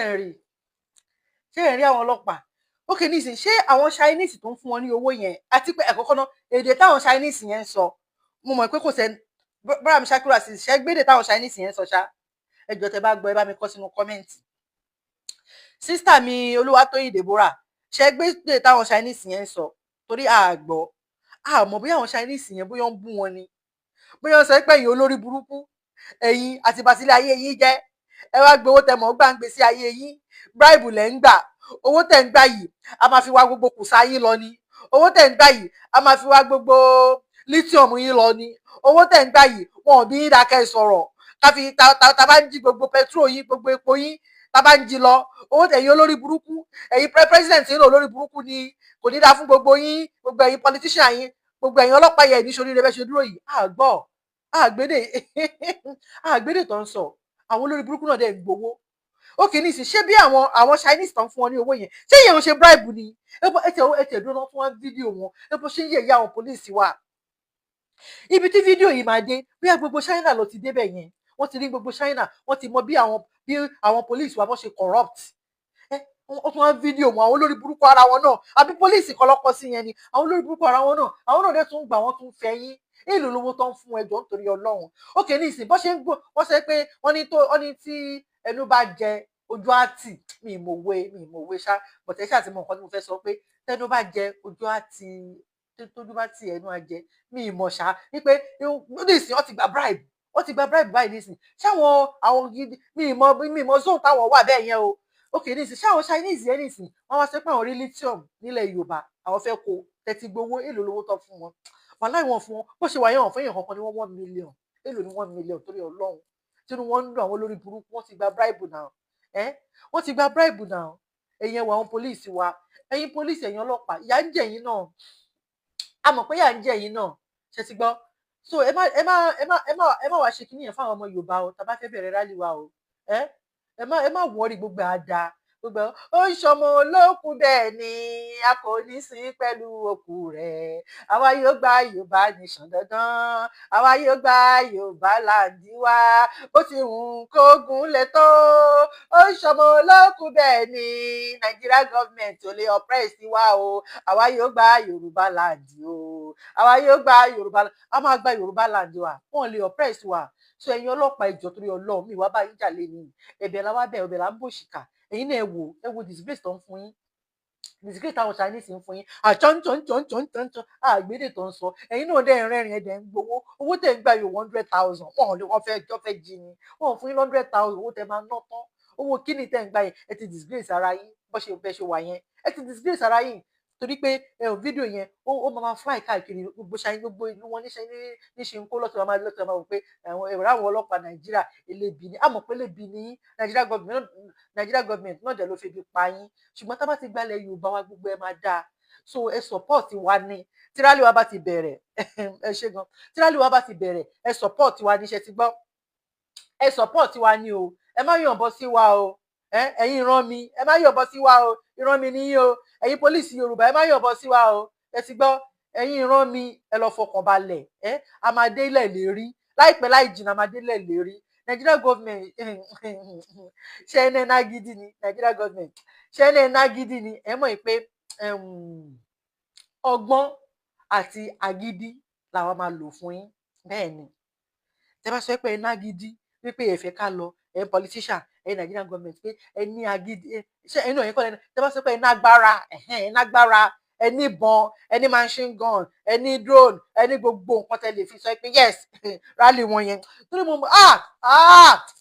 ẹ rí àwọn ọlọ́pàá ókè nísìn, ṣé àwọn Chinese tó ń fún wọn ní owó yẹn, àti pé àkọ́kọ́ náà èdè táwọn Chinese yẹn ń sọ, mo mọ̀ pé kò sẹ́ Ram Shakura sí ṣẹ́ gbédè táwọn Chinese yẹn ń sọ ṣá, ẹ jọ̀ọ́ tẹ́ bá gbọ́ ẹ bá mi kọ sínú kọ́mẹ́ǹtì. Sísítà mi Olúwatóyìn Deborah, ṣẹ́ gbédè táwọn Chinese yẹn ń sọ, torí àgbọ̀ àmọ́ bóyá àwọn Chinese yẹn bóyá ń bú wọn ni, bóyá ń sọ pé ẹ̀yin olórí burúkú, ẹ̀yin àti bàtílẹ̀ ayé yín jẹ́, ẹ wá gbé owó tẹ́ mọ̀ gbàǹgbé sí ayé yín, bribe lẹ́ ń gbà, owó tẹ́ ń gbà yìí a máa fi wá gbogbo kùsà yín lọ ni, owó tẹ́ ń gbà yìí a máa fi wá gbogbo lithium yín lọ ni, owó tẹ́ ń gbà yìí wọn ò bí yín dákẹ́ sọ̀rọ̀, káfí ta bá ń jí gbogbo petrol yín, gbogbo epo yín ta bá ń jí lọ, owó tẹ́ ẹ̀yin olórí burúkú, ẹ̀yin president yín olórí burúkú ni, kò ní dá fún gbogbo yín, gbogbo ẹ̀yin politician yín, gbogbo ẹ̀yin ọlọ́pàá yẹn ní sórí rẹ bẹ́ ṣe dúró yìí, àgbédè tó ń sọ, àwọn olórí burúkú náà dẹ̀ ń gbowó. Ókè nísìn, ṣé bí àwọn Chinese tán fún wọn ní owó yẹn, ṣé ìyẹn ń ṣe bribe ni? Ẹ dúró fún wọn fídíò wọn, ẹ bó ṣe ń yẹ̀yẹ́ àwọn pólíìsì wa. Ibi tí fídíò yìí máa dé, bí gbogbo China ló ti débẹ̀ yẹn, wọ́n ti rí gbogbo China, wọ́n ti mọ bí àwọn pólíìsì wa bọ́ ṣe corrupt. Wọ́n tún wá fídíò wọn, àwọn olórí burúkú ara wọn náà, àbí pólíìsì kan lọ́kọ́ sí yẹn ni, àwọn olórí burúkú ara wọn náà, àwọn náà dẹ̀ tún gbà wọ́n tún fẹ́ yín, èlò lówó tó ń fún ẹjọ́ nítorí Ọlọ́run. Ókè nísìn, bọ́ ṣe ń gbọ́, wọ́n sọ pé wọ́n ní tí ẹnu bá jẹ ojú àtì, mi ì mọ̀wé ṣá, bọ̀tẹ́ ṣáà ti mọ nǹkan tí mo fẹ́ sọ pé tẹnu bá jẹ ojú àtì, tójú bá tì ẹnu àjẹ, mi ì mọ̀ ṣá, wípé nísìn wọ́n ti gba bribe báyìí nísìn, ṣáwọn àwọn gidi, mi ì mọ̀ zone táwọn wà bẹ́ẹ̀ yẹn o. Ókè nísìn, ṣáwọn Chinese yẹn nísìn, wọ́n wá sọ pé àwọn rí lithium nílẹ̀ Yorùbá, àwọn fẹ́ kó tẹ́tí gbowó, èlò lówó tó fún wọn. wàláì wọn fún wọn bó ṣe wà yẹn wọn fún èèyàn kankan ní 1 million èlò ní 1 million torí Ọlọ́run tínú wọn ń dùn àwọn olórí burúkú wọn ti gba bribe náà wọn ti gba bribe náà ẹ̀yin ẹwà àwọn pólíìsì wa ẹ̀yin pólíìsì ẹ̀yin ọlọ́pàá ìyà ń jẹ yín náà a mọ̀ pé ìyà ń jẹ yín náà ṣe ti gbọ́ so ẹ má wá ṣe kíní yẹn fáwọn ọmọ Yorùbá o tá bá fẹ́ bẹ̀rẹ̀ rálì wa o ẹ má wọrí gbogbo àdá gbogbo ó ń ṣọmọ olókùn bẹ́ẹ̀ ni a kò ní sin pẹ̀lú òkú rẹ̀ àwa yóò gba Yorùbá nation dandan àwa yóò gba Yorùbá láǹdí wa ó ti hùn kógun lè tó ó ń ṣọmọ olókùn bẹ́ẹ̀ ni Nigeria government ò lè oppress wa o àwa yóò gba Yorùbá láǹdí o àwa yóò gba Yorùbá a máa gba Yorùbá láǹdí wa wọn lè oppress wa so ẹ̀yin ọlọ́pàá ìjọ torí Ọlọ́run mi wá bá yín jà lé ní ẹ̀bẹ̀ la wá bẹ̀ ẹ̀bẹ̀ la ń bòṣìkà ẹ̀yin náà ẹ wo disgrace tó ń fún yín disgrace táwọn Chinese ń fún yín àchọ́nchọ́nchọ́nchọ́nchọ́ àgbédè tó ń sọ ẹ̀yin náà dẹ̀ ń rẹ́rìn ẹ̀dẹ̀ ń gbowó owó tẹ̀ ń gbà yóò 100,000 wọ́n fẹ́ jí ni wọ́n fún yín 100,000 owó tẹ̀ máa ná tán owó kíni tẹ̀ ń gbà yẹn ẹ ti disgrace ara yín bó ṣe bẹ́ ṣe wà yẹn ẹ ti disgrace ara yín torí pé fídíò yẹn ó máa fly káàkiri gbogbo ṣáyé gbogbo ìlú wọn níṣe ń kó lọ́tọ̀ máa wò pé ẹ̀rọ àwọn ọlọ́pàá Nàìjíríà elébi ni àmọ́ pé elébi ni Nàìjíríà gọọmenti náà dẹ̀ ló fi pa yín ṣùgbọ́n tá bá ti gbalẹ̀ Yorùbá wa gbogbo ẹ máa dáa so ẹ support wa ni tírálì wa bá ti bẹ̀rẹ̀ ẹ ṣe gan tírálì wa bá ti bẹ̀rẹ̀ ẹ support wa ni ṣe ti gbọ́ ẹ support wa ni o ẹ má yọ̀nbọ sí wa o ẹ̀yin ìran mi ẹ má yọ̀bọ sí wa o ìran mi nìyí o ẹ̀yin pólíìsì Yorùbá ẹ má yọ̀bọ sí wa o ẹ ti gbọ́ ẹ̀yin ìran mi ẹ lọ fọkàn balẹ̀ a máa dé ilẹ̀ lérí láìpẹ́ láì jìnnà a máa dé ilẹ̀ lérí Nigeria government ṣe ẹni ẹ̀ná gidi ni Nigeria government ṣe ẹni ẹ̀ná gidi ni ẹ mọ̀ pé ọgbọ́n àti agídí làwọn máa lò fún yín bẹ́ẹ̀ ni tẹ bá sọ pé ẹ̀ná gidi wípé ẹ fẹ́ ká lọ politician Nigerian government pé ẹ ní agídí ṣé ẹnu ẹ̀yin kọ́ lẹ́nu tẹ́ bá sọ pé ẹ ní agbára ẹ ní ìbọn ẹ ní machine gun ẹ ní drone ẹ ní gbogbo nǹkan tẹ́ lè fi sọ pé yes rally wọn yẹn torí mo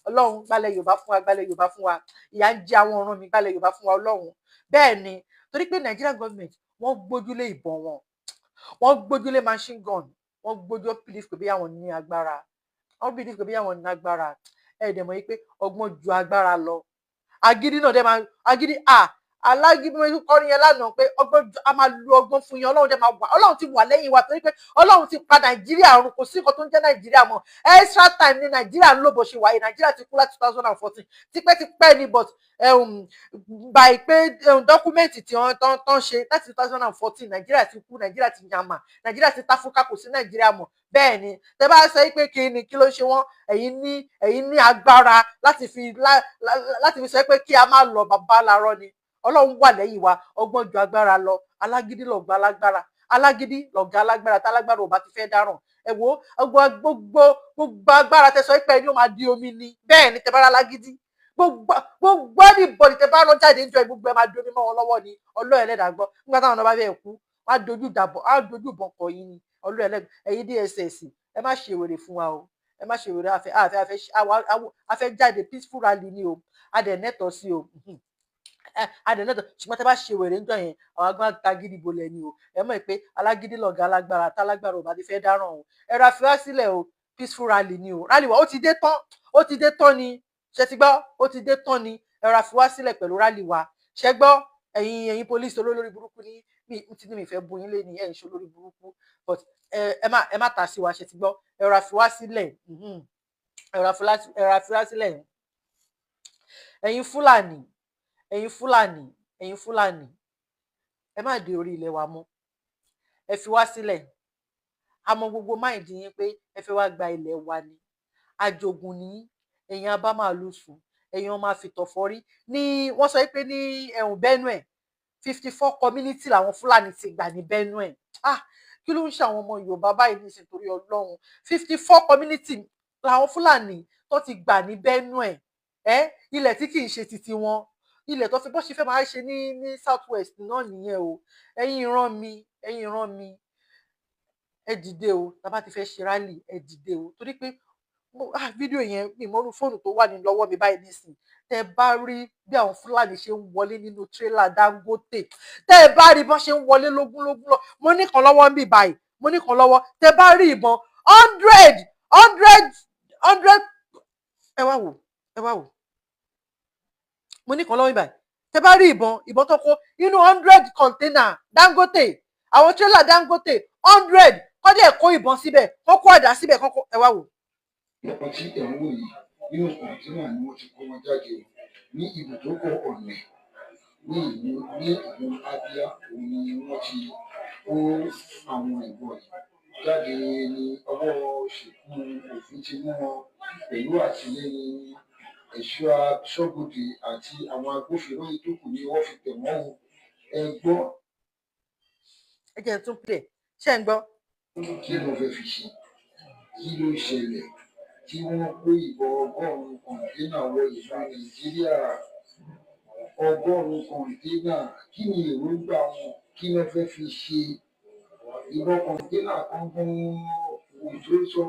Ọlọ́run gbalẹ̀ Yorùbá fún wa ìyà ń jẹ àwọn ọ̀run mi gbalẹ̀ Yorùbá fún wa Ọlọ́run bẹ́ẹ̀ ni torí pé Nigerian government wọ́n gbójúlé ìbọn wọ́n gbójúlé machine gun wọ́n gbójú believe pé bí àwọn ní agbára ẹ̀ẹ́dẹ̀ mọ̀ yí pé ọgbọ́n ju agbára lọ agídí náà dẹ̀ máa agídí alágídí wọn kọrin yẹn lánàá pé ọgbọ́n a máa lu ọgbọ́n fún yín Ọlọ́run dẹ̀ máa wà Ọlọ́run ti wà lẹ́yìn wa torí pé Ọlọ́run ti pa Nàìjíríà run kò sí nǹkan tó ń jẹ́ Nàìjíríà mọ́ extra time ní Nàìjíríà ń lò bó ṣe wáyé Nàìjíríà ti kú láti 2014 tipẹ́tipẹ́ ni but by pé dọ́kúmẹ́ǹtì tí wọ́n tán ṣe láti 2014 Nàìjíríà ti kú Nàìjíríà ti yàmà Nàìjíríà ti táfúkà kò sí Nàìjíríà mọ́ bẹ́ẹ̀ ni tẹ́ bá sọ pé kí ló ṣe wọ́n ẹ̀yin ní agbára láti fi sọ pé kí a má lọ bàbá lárọ́ ni Ọlọ́run wà lẹ́yìn wa ọgbọ́n ju agbára lọ alágídí lọ̀gá alágbára tálágbára ò bá ti fẹ́ dáràn ẹ wo gbogbo agbára tẹ́ sọ pé ẹni ó máa di omi ni bẹ́ẹ̀ ni tẹ́ bá alágídí gbogbo anybody tẹ́ bá rán jáde níjọ gbogbo ẹ máa di omi mọ́ wọn lọ́wọ́ ni Ọlọ́run ẹlẹ́dàá gbọ́ nígbà táwọn ọ̀nà bá bẹ́ẹ̀ kú wọ́n á dojú ìbọn kọ yín ni Ọlọ́run ẹlẹ́dàá ẹ̀yin DSS ẹ má ṣe wèrè fún wa o ẹ má ṣe wèrè afẹ́ jáde peaceful rally ni o adẹ̀ nẹ́tọ̀ sí o adẹ̀nẹ́tọ̀ ṣùgbọ́n tẹ́ bá ṣe wèrè níjọ́ yẹn àwọn agbára ta gidi bolẹ̀ ni o ẹ mọ̀ pé alágídí lọ̀gá alágbára tálágbára ò bá ti fẹ́ dáràn o ẹ ra fi wá sílẹ̀ o peaceful rally ni o rally wa ó ti dé tán ni ṣe ti gbọ́ ó ti dé tán ni ẹ ra fi wá sílẹ̀ pẹ̀lú rally wa ṣe gbọ́ ẹ̀yin police olórí burúkú ní mi fẹ́ bu yín lé ní ẹ̀yin ṣe olórí burúkú but ẹ má ta sí wa ṣe ti gbọ́ ẹ ra fi wá sílẹ̀ ẹ ra fi wá sílẹ̀ ẹ̀yin Fúlàní ẹ má dé orí ilẹ̀ wa mọ́ ẹ fi wá sílẹ̀ àmọ́ gbogbo máìdí yín pé ẹ fẹ́ wá gba ilẹ̀ wa ni àjogún ní ẹ̀yin abá máa lù sùn ẹ̀yin ọmọ àfìtọ̀fọ́rí ní wọ́n sọ pé ní Benue 54 community làwọn Fúlàní ti gbà ní Benue kí ló ń ṣe àwọn ọmọ Yorùbá báyìí ní ìsìntorí Ọlọ́run 54 community làwọn Fúlàní tó ti gbà ní Benue ilẹ̀ tí kì í ṣe titi wọn ilẹ̀ tó fi bó ṣe fẹ́ máa ṣe ní south west náà nìyẹn o ẹ̀yin ìran mi ẹ dìde o tá bá ti fẹ́ ṣe rally ẹ dìde o torí pé fídíò yẹn mi mọ́nú fóònù tó wà ní lọ́wọ́ mi báyìí nísìn tẹ́ bá rí bí àwọn Fúlàní ṣe ń wọlé nínú tírélà Dangote tẹ́ bá rí bọ́n ṣe ń wọlé lógúnlógún lọ mo ní kan lọ́wọ́ ń bì báyìí mo ní kan lọ́wọ́ tẹ bá rí ìbọn 100 ẹ wá wò mo ní kan lọ́wọ́ ibà tẹ bá rí ìbọn tó kó inú 100 container Dangote àwọn trailer Dangote 100 kọ́ dẹ̀ kó ìbọn síbẹ̀ kọ́ kó àdá síbẹ̀ kọ́ kó ẹ wá wò. ọ̀pọ̀ tí ẹ̀ ń wò yìí nínú kọ̀ǹtínà ni wọ́n ti kó wọn jáde ní ibùdókọ̀ ọ̀nà ní ìlú Abia òun ni wọ́n ti kó àwọn ìbọn yìí jáde ní ọwọ́ ṣèkú òfin ti mú wọn pẹ̀lú àtìlẹ́yìn ẹ̀ṣọ́ aṣọ́bodè àti àwọn agbófinró yìí tó kù ní wọ́n fi tẹ̀ wọ́n o ẹ gbọ́. ẹ jẹ́ tún play ṣé ń gbọ́. kí ló fẹ́ fi ṣe kí ló ṣẹlẹ̀ tí wọ́n kó ìbọn 100 kọ̀ǹténà wọ ìlú Nàìjíríà 100 kọ̀ǹténà kí ni èròǹgbà wọn kí ló fẹ́ fi ṣe ìbọn kọ̀ǹténà kan gan òjò sọ.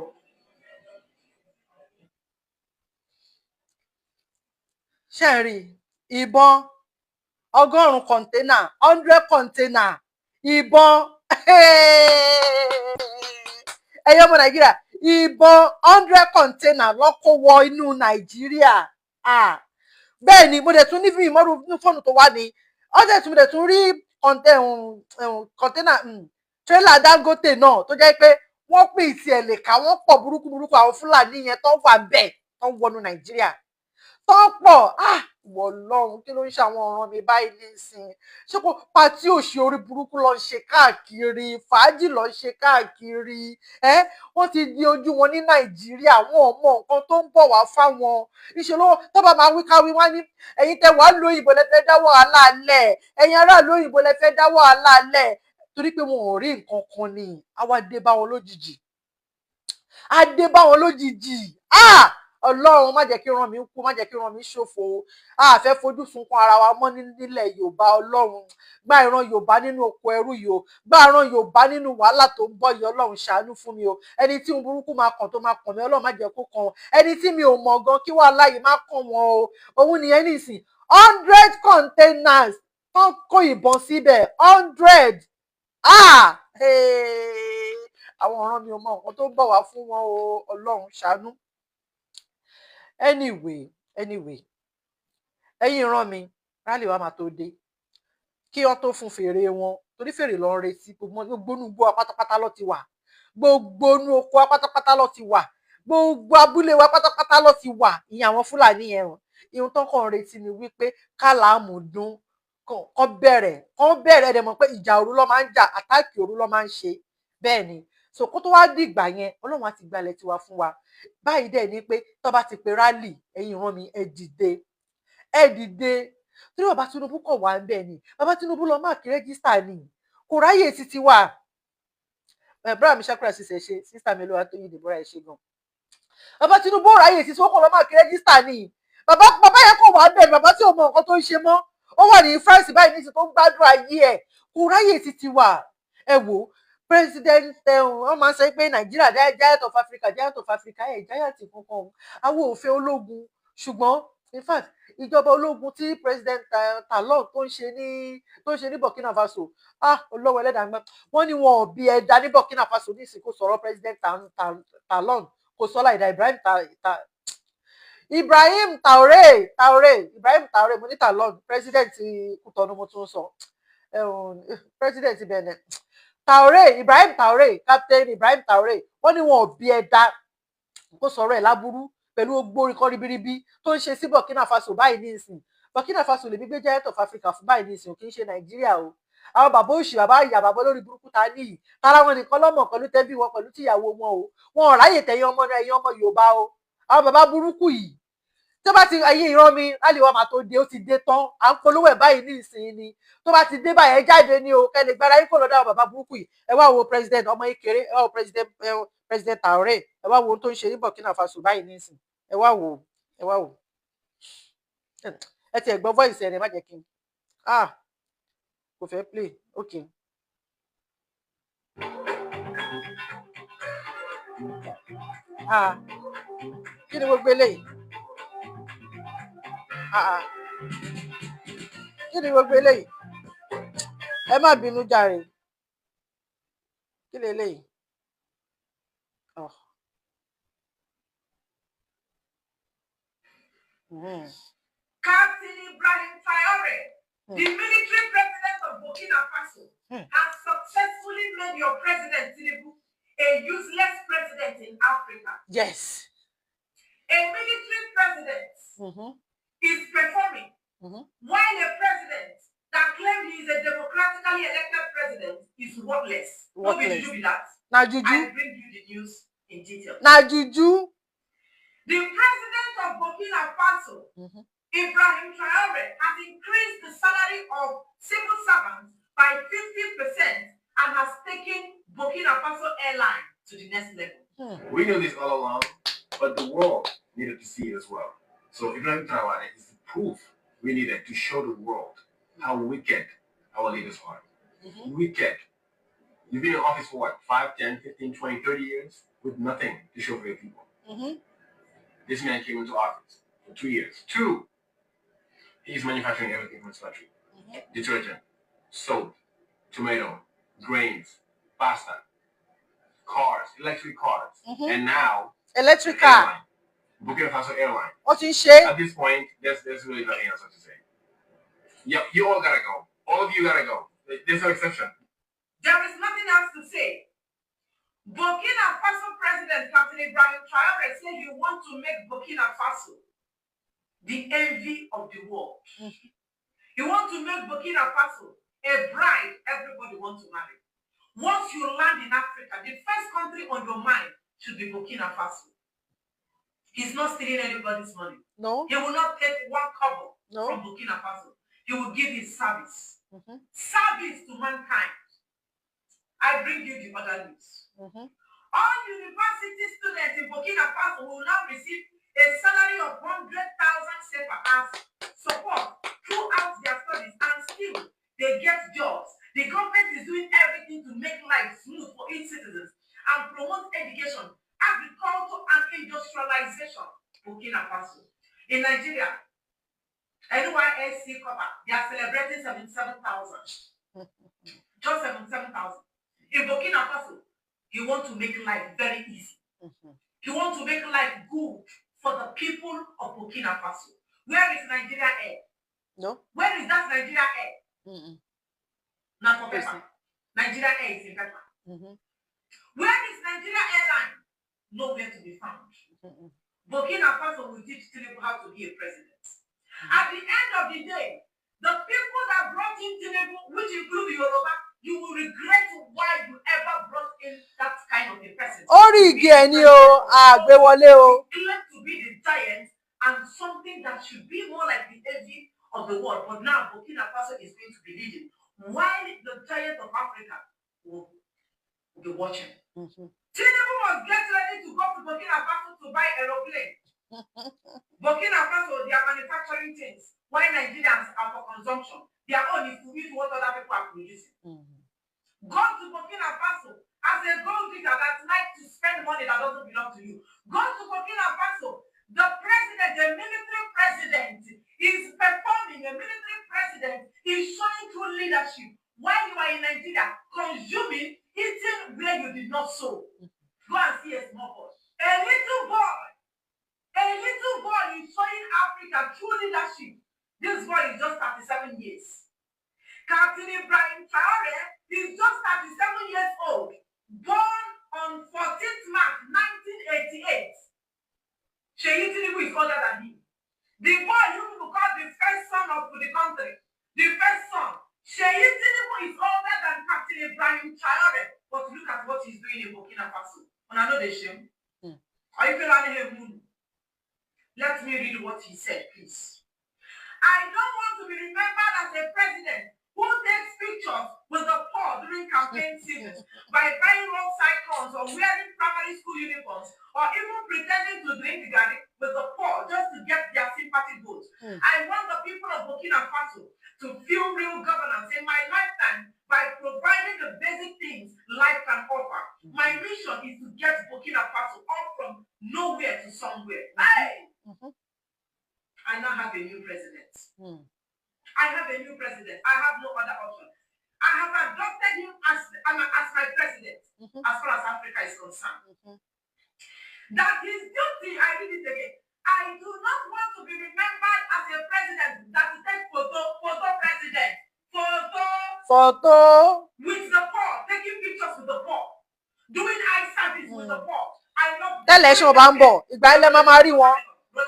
ṣe rí ìbọn 100 kọ̀ǹténà 100 kọ̀ǹténà ìbọn ẹ̀yọ́ ọmọ Nàìjíríà ìbọn 100 kọ̀ǹténà lọ́kọ̀ wọ inú Nàìjíríà bẹ́ẹ̀ ni mo dẹ̀ tún ní ìmọ̀rú fóònù tó wà ní ọ̀dẹ̀ tí mo dẹ̀ tún rí kọ̀ǹténà tírélà Dangote náà tó jẹ́ pé wọ́n pín ìtì ẹ̀ lè ká wọ́n pọ̀ burúkú àwọn Fúlàní yẹn tó wà bẹ́ẹ̀ tó ń wọnú Nàìjíríà tó pọ̀ wọ lọ́run kí ló ń ṣe àwọn ọ̀ràn mi báyìí nísìnyí ṣé kò pàtí òṣì orí burúkú lọ ṣe káàkiri fàájì lọ ṣe káàkiri wọ́n ti di ojú wọn ní Nàìjíríà wọn ò mọ nǹkan tó ń bọ̀ wá fáwọn ìṣe lọ́wọ́ tó bá máa wí káwí wá ní ẹ̀yin tẹ́ wàá lo òyìnbó lẹ fẹ́ dá wàhálà lẹ̀ ẹ̀yin aráàlú òyìnbó lẹ fẹ́ dá wàhálà lẹ̀ torí pé wọn ò rí nǹkan kan ni àwa dé bá wọn lójijì Ọlọ́run má jẹ́ kí ràn mí kú má jẹ́ kí ràn mí ṣòfò a fẹ́ fojú sunkún ara wa mọ́ nílẹ̀ Yorùbá Ọlọ́run gbá ìran Yorùbá nínú oko ẹrú yìí o gbá ìran Yorùbá nínú wàhálà tó ń bọ̀ yìí Ọlọ́run ṣàánú fún mi o ẹni tí ń burúkú máa kàn tó máa kàn mí Ọlọ́run má jẹ́ kó kàn ẹni tí mi ò mọ̀ gan kí wàhálà yìí má kàn wọ́n o òun nìyẹn nìsín 100 containers tó kó ìbọn síbẹ̀ 100 àwọn ọ̀ràn mi ò mọ nǹkan tó ń bọ̀ wá fún wọn o Ọlọ́run ṣàánú. Anyway ẹ̀yin ìran mi rálì wa máa tó dé kí wọ́n tó fún fèrè wọn torí fèrè lọ ń retí gbogbo inú gbó pátápátá ló ti wà gbogbo inú oko pátápátá ló ti wà gbogbo abúlé wa pátápátá ló ti wà ìyẹn àwọn Fúlàní yẹn hàn ihun tó kàn ń retí ni wípé kálámù dún kàn bẹ̀rẹ̀ dẹ̀ mọ̀ pé ìjà òru ló máa ń jà àtáàkì òru ló máa ń ṣe bẹ́ẹ̀ ni so kó tó wá dìgbà yẹn Ọlọ́run á ti gbalẹ̀ tiwa fún wa báyìí dẹ̀ ni pé tó bá ti pe rálì ẹ̀yin ìran mi ẹ dìde torí bàbá Tinubu kọ̀ wá ń bẹ̀ ni bàbá Tinubu lọ máàkì rẹ́gísítà ni kò ráyè títí wà bàbá mi ṣàkóra ṣiṣẹ́ ṣe sísá mi lọ́wọ́ tó yí ìdìbò rẹ̀ ṣe gan bàbá Tinubu ráyè títí wọ́n kọ̀ lọ máàkì rẹ́gísítà ni bàbá yẹn kọ̀ wá ń bẹ̀ bàbá tí ò mọ nǹkan tó ń ṣe mọ́ ó wà ní France báyìí ní ti tó ń gbádùn ayé ẹ̀ kò ráyè títí wà ẹ wò president wọn máa ń sọ pé Nàìjíríà giant of Africa giant kankan àwọn òfin ológun ṣùgbọ́n in fact ìjọba ológun tí president Talon tó ń ṣe ní Burkina Faso olówó ẹlẹ́dàá wọ́n ní wọn ò bí ẹ̀dá ní Burkina Faso ní ìsìnkú sọ̀rọ̀ president Talon kò sọ láìda Ibrahim Traoré mo ní Talon president Kútọ̀nù mo tún sọ president Benin Ibrahim Traoré captain Ibrahim Traoré wọ́n ní wọn ò bí ẹ̀dá kó sọ̀rọ̀ ẹ̀ láburú pẹ̀lú ogbó ikọ́ ribiribi tó ń ṣe sí Burkina Faso báyìí ní ìsìn Burkina Faso lè gbé giant of Africa fún báyìí ní ìsìn kì í ṣe Nàìjíríà o àwọn bàbá òṣì bàbá ìyá bàbá lórí burúkú ta níyì tara wọn nìkan lọ́mọ pẹ̀lú tẹ́bí wọn pẹ̀lú tíyàwó wọn o wọn ò ráyè tẹ̀yìn ọmọ náà ẹ̀yìn ọmọ Yorùbá o àwọn bàbá burúkú yìí tó bá ti ayé ìran mi láti wá máa tó dé ó ti dé tán à ń polówó ẹ̀ báyìí ní ìsìn ni tó bá ti dé báyìí ẹ jáde ní o kẹ́lẹ̀ gbára yín kò lọ́dọ̀ àwọn bàbá burúkú yìí ẹ wá wo president ọmọ ìkéré ẹ wá wo president Traoré ẹ wá wo ohun tó ń ṣe ní Burkina Faso báyìí ní ìsìn ẹ wá wò ẹ ti ẹ̀ gbọ́ voice ẹ̀ má jẹ́ kí n kò fẹ́ play ok. Kí ni gbogbo eléyìí kí ni gbogbo eléyìí ẹ má bínú jàre Kí leléyìí? Oh. Captain Ibrahim Traore, the military president of Burkina Faso, has successfully made your president Tinubu a useless president in Africa. Yes. A military president is performing while a president that claims he is a democratically elected president is worthless. Nobody did you be that. Now Juju. I bring you the news in detail. Now Juju. The president of Burkina Faso, Ibrahim Traore, has increased the salary of civil servants by 50% and has taken Burkina Faso airline to the next level. We knew this all along, but the world needed to see it as well. So Ibrahim Traore is the proof we needed to show the world how wicked our leaders are. Wicked. You've been in office for what, 5, 10, 15, 20, 30 years with nothing to show for your people. This man came into office for 2 years. 2, he's manufacturing everything from his country. Detergent, soap, tomato, grains, pasta, cars, electric cars, and now electric car. Burkina Faso airline. What in shape? At this point, there's really nothing else to say. Yeah, you all gotta go. All of you gotta go. There's no exception. There is nothing else to say. Burkina Faso President Captain Ibrahim Traore said you want to make Burkina Faso the envy of the world. You want to make Burkina Faso a bride everybody wants to marry. Once you land in Africa, the first country on your mind should be Burkina Faso. He's not stealing anybody's money. No. He will not take one kobo from Burkina Faso. He will give his service. Service to mankind. I bring you the other news. All university students in Burkina Faso will now receive a salary of 100,000 CFA as support throughout their studies, and still they get jobs. The government is doing everything to make life smooth for its citizens and promote education, agriculture, and industrialization. Burkina Faso. In Nigeria, NYSC cover, they are celebrating 77,000. Just 77,000. In Burkina Faso, you want to make life very easy. You want to make life good for the people of Burkina Faso. Where is Nigeria Air? No. Where is that Nigeria Air? Not for paper. Nigeria Air is in paper. Where is Nigeria Airline? Nowhere to be found. Burkina Faso will teach Tinubu how to be a president. At the end of the day, the people that brought in Tinubu, which include Yoruba, you will regret why you ever brought in that kind of a person. Claim to be the giant and something that should be more like the envy of the world. But now Burkina Faso is going to be leading, while the giant of Africa will be watching. Tinubu must get ready to go to Burkina Faso to buy aeroplane. Burkina Faso, they are manufacturing things, while Nigerians are for consumption. Their own is to eat what other people are producing. Go to Burkina Faso as a gold digger that likes to spend money that doesn't belong to you. Go to Burkina Faso. The president, the military president, is performing. A military president is showing true leadership while you are in Nigeria, consuming, eating where you did not sow. Go and see a small boy. A little boy is showing Africa true leadership. This boy is just 37 years. Captain Ibrahim Traore is just 37 years old, born on 14th March 1988. Sheyi Tinubu is older than him. The boy you people call the first son of the country, the first son. Sheyi Tinubu is older than Captain Ibrahim Traore. But look at what he's doing in Burkina Faso. And I know they shame. Are you feeling him? Let me read what he said, please. I don't want to be remembered as a president who takes pictures with the poor during campaign season by buying roadside cons or wearing primary school uniforms or even pretending to drink garlic with the poor just to get their sympathy votes. I want the people of Burkina Faso to feel real governance in my lifetime by providing the basic things life can offer. My mission is to get Burkina Faso up from nowhere to somewhere. Hey! I now have a new president. I have a new president. I have no other option. I have adopted him as my president, as far as Africa is concerned. That his duty, I read it again. I do not want to be remembered as a president that will take photo president. Photo with the poor, taking pictures with the poor, doing eye service with the poor. I love tẹ́lẹ̀ ṣe ọba ń bọ̀ ìgbà ilẹ̀ máa rí wọn